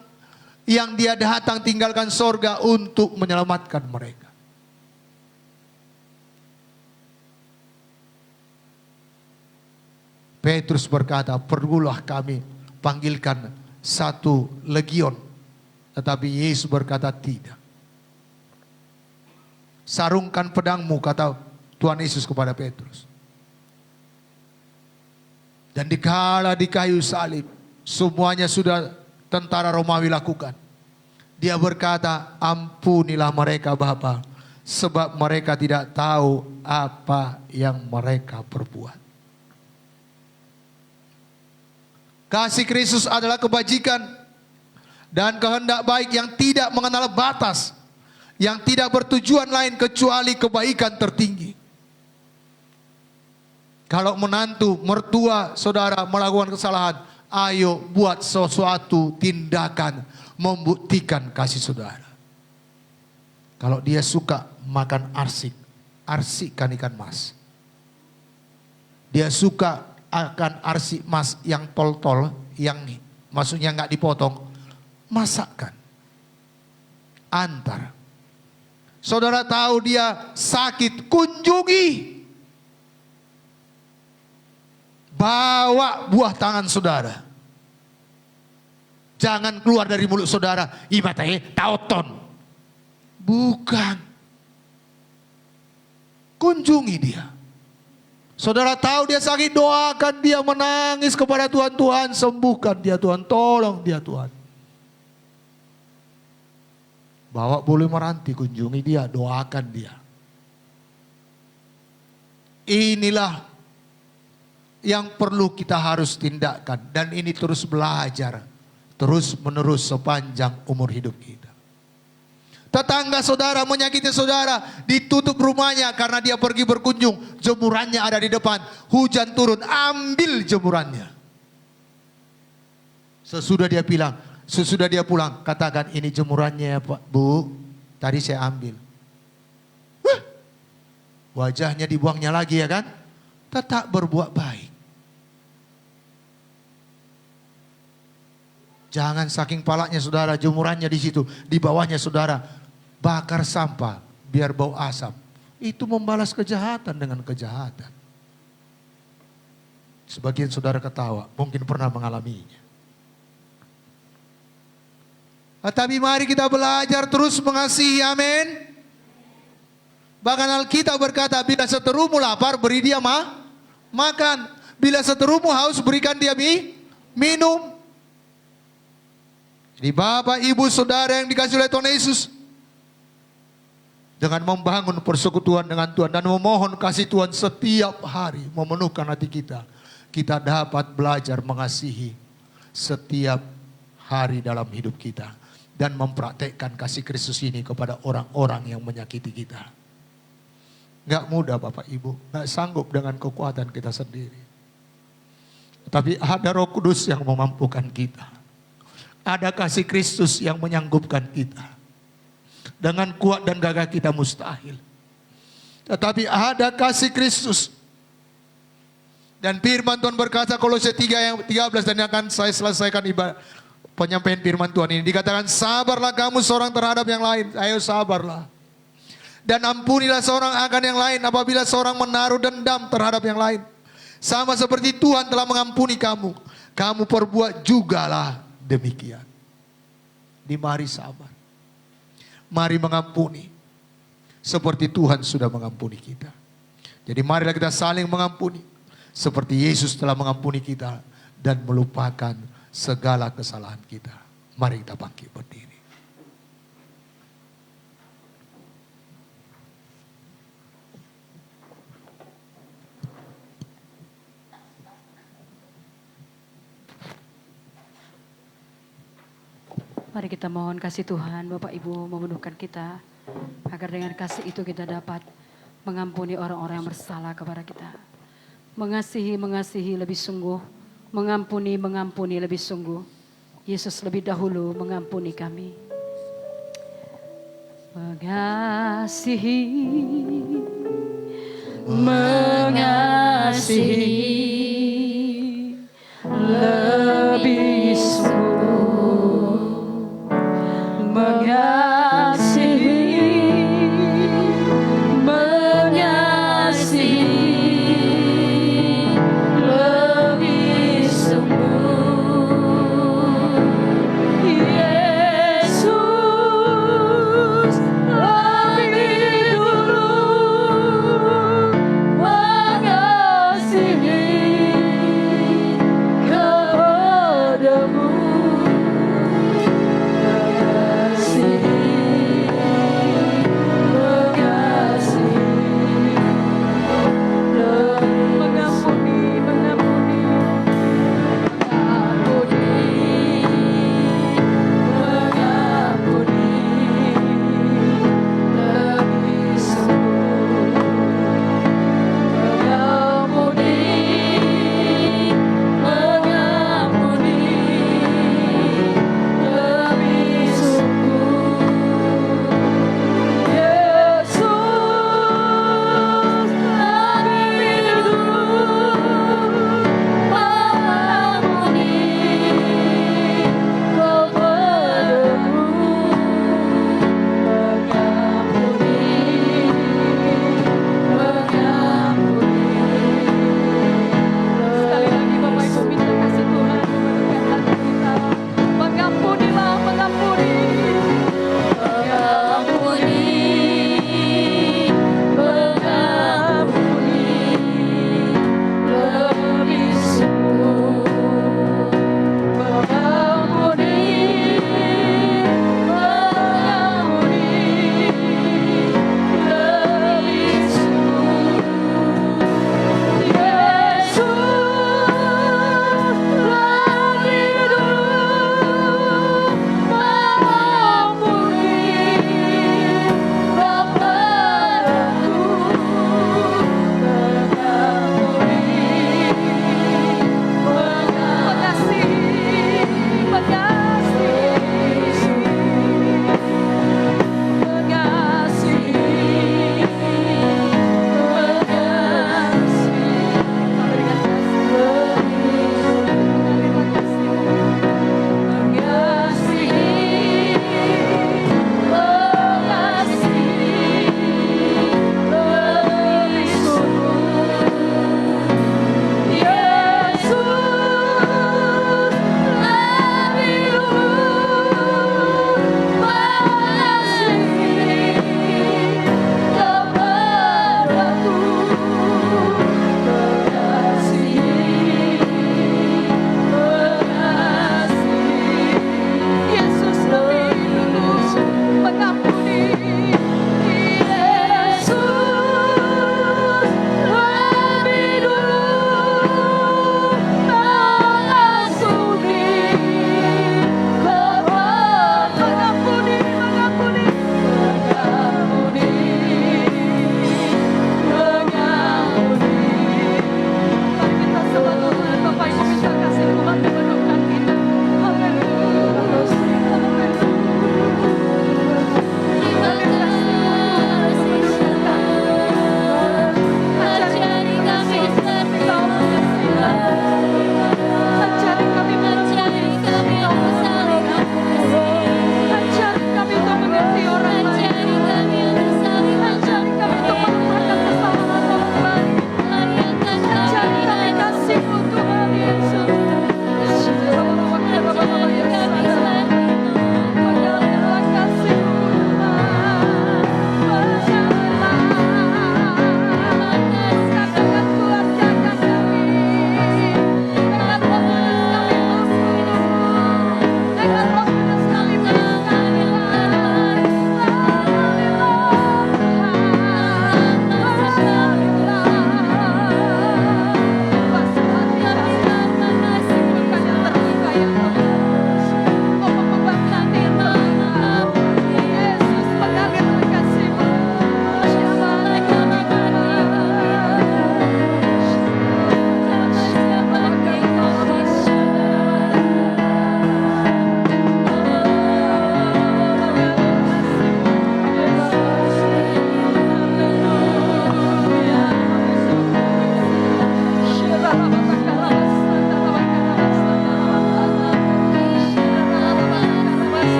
yang dia datang tinggalkan sorga untuk menyelamatkan mereka. Petrus berkata, perlulah kami panggilkan 1 legion. Tetapi Yesus berkata tidak. Sarungkan pedangmu, kata Tuhan Yesus kepada Petrus. Dan dikala di kayu salib, semuanya sudah tentara Romawi lakukan. Dia berkata, ampunilah mereka Bapa, sebab mereka tidak tahu apa yang mereka perbuat. Kasih Kristus adalah kebajikan dan kehendak baik yang tidak mengenal batas, yang tidak bertujuan lain kecuali kebaikan tertinggi. Kalau menantu, mertua, saudara melakukan kesalahan, ayo buat sesuatu tindakan membuktikan kasih saudara. Kalau dia suka makan arsik, arsikkan ikan mas. Dia suka akan arsik mas yang tol-tol, yang maksudnya nggak dipotong, masakkan. Antar. Saudara tahu dia sakit, kunjungi. Bawa buah tangan saudara. Jangan keluar dari mulut saudara, ibatai tauton. Bukan. Kunjungi dia. Saudara tahu dia sakit, doakan dia, menangis kepada Tuhan. Tuhan sembuhkan dia Tuhan, tolong dia Tuhan. Bawa boleh meranti, kunjungi dia, doakan dia. Inilah yang perlu kita harus tindakan. Dan ini terus belajar, terus menerus sepanjang umur hidup kita. Tetangga saudara menyakiti saudara, ditutup rumahnya karena dia pergi berkunjung. Jemurannya ada di depan, hujan turun, ambil jemurannya. Sesudah dia pulang, katakan ini jemurannya ya Pak, Bu, tadi saya ambil. Wajahnya dibuangnya lagi ya kan? Tetap berbuat baik. Jangan saking palaknya saudara, jemurannya di situ, di bawahnya saudara bakar sampah biar bau asap. Itu membalas kejahatan dengan kejahatan. Sebagian saudara ketawa, mungkin pernah mengalaminya. Tapi mari kita belajar terus mengasihi, amin. Bahkan Alkitab berkata, bila seterumu lapar, beri dia makan. Bila seterumu haus, berikan dia minum. Jadi Bapak, Ibu, Saudara yang dikasihi oleh Tuhan Yesus, dengan membangun persekutuan dengan Tuhan dan memohon kasih Tuhan setiap hari memenuhkan hati kita. Kita dapat belajar mengasihi setiap hari dalam hidup kita dan mempraktekkan kasih Kristus ini kepada orang-orang yang menyakiti kita. Gak mudah Bapak Ibu, gak sanggup dengan kekuatan kita sendiri. Tapi ada Roh Kudus yang memampukan kita. Ada kasih Kristus yang menyanggupkan kita. Dengan kuat dan gagah kita mustahil. Tetapi ada kasih Kristus. Dan firman Tuhan berkata Kolose 3 ayat 13 dan akan saya selesaikan penyampaian firman Tuhan ini. Dikatakan sabarlah kamu seorang terhadap yang lain. Ayo sabarlah. Dan ampunilah seorang akan yang lain apabila seorang menaruh dendam terhadap yang lain. Sama seperti Tuhan telah mengampuni kamu. Kamu perbuat jugalah demikian. Mari sabar. Mari mengampuni. Seperti Tuhan sudah mengampuni kita. Jadi marilah kita saling mengampuni. Seperti Yesus telah mengampuni kita. Dan melupakan segala kesalahan kita. Mari kita bangkit berdiri. Mari kita mohon kasih Tuhan, Bapak Ibu memenuhkan kita. Agar dengan kasih itu kita dapat mengampuni orang-orang yang bersalah kepada kita. Mengasihi lebih sungguh. Mengampuni lebih sungguh. Yesus lebih dahulu mengampuni kami. Mengasihi lebih sungguh.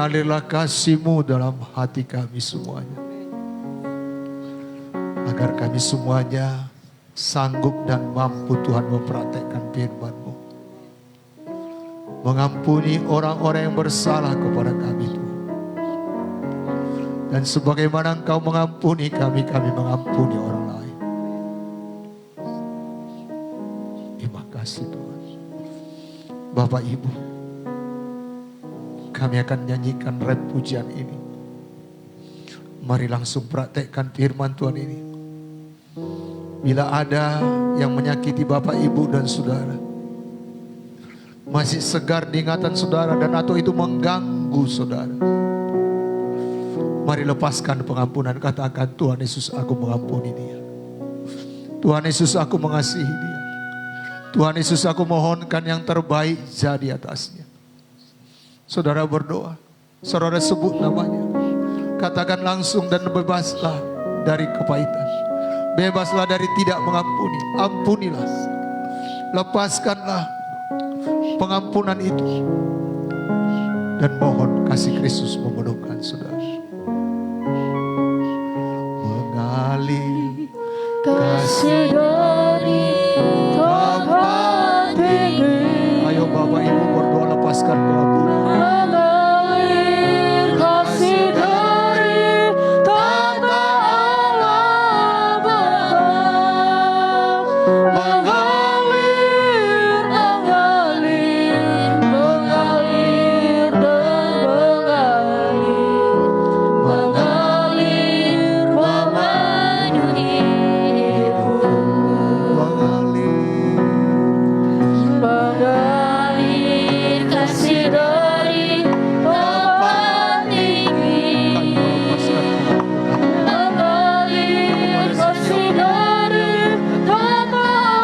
mengalirlah kasih-Mu dalam hati kami semuanya. Agar kami semuanya sanggup dan mampu Tuhan mempraktekkan firman-Mu. Mengampuni orang-orang yang bersalah kepada kami Tuhan. Dan sebagaimana Engkau mengampuni kami, kami mengampuni orang lain. Terima kasih Tuhan. Bapak Ibu, kami akan nyanyikan rap pujian ini. Mari langsung praktekkan firman Tuhan ini. Bila ada yang menyakiti Bapak Ibu dan Saudara, masih segar di ingatan Saudara dan atau itu mengganggu Saudara, mari lepaskan pengampunan. Katakan, Tuhan Yesus, aku mengampuni dia. Tuhan Yesus, aku mengasihi dia. Tuhan Yesus, aku mohonkan yang terbaik jadi atasnya. Saudara berdoa, saudara sebut namanya. Katakan langsung dan bebaslah dari kepahitan. Bebaslah dari tidak mengampuni. Ampunilah. Lepaskanlah pengampunan itu. Dan mohon kasih Kristus memenuhkan saudara. Mengalir kasih dari tempat tinggi. Ayo Bapak Ibu berdoa, lepaskan pengampunan. Mengalir kasih dari tanah Allah Bapa. Mengalir, mengalir, mengalir dan mengalir. Mengalir memenuhi hidupku. Mengalir kasih dari tempat tinggi. Mengalir kasih dari tanah Allah.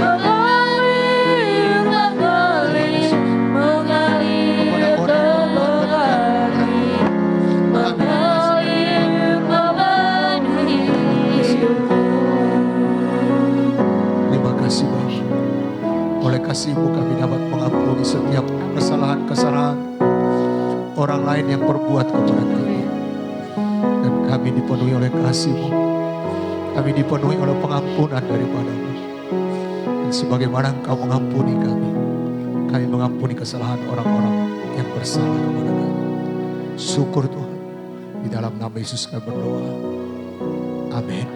Mengalir, mengalir, mengalir dan mengalir. Mengalir memenuhi hidupku. Terima kasih Bapa. Oleh kasih-Mu kami dapat mengampuni setiap kesalahan-kesalahan orang lain yang berbuat kepada kami. Dan kami dipenuhi oleh kasih-Mu. Kami dipenuhi oleh pengampunan daripada-Mu. Dan sebagaimana Engkau mengampuni kami mengampuni kesalahan orang-orang yang bersalah kepada kami. Syukur Tuhan. Di dalam nama Yesus kami berdoa. Amin.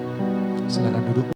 Silakan duduk.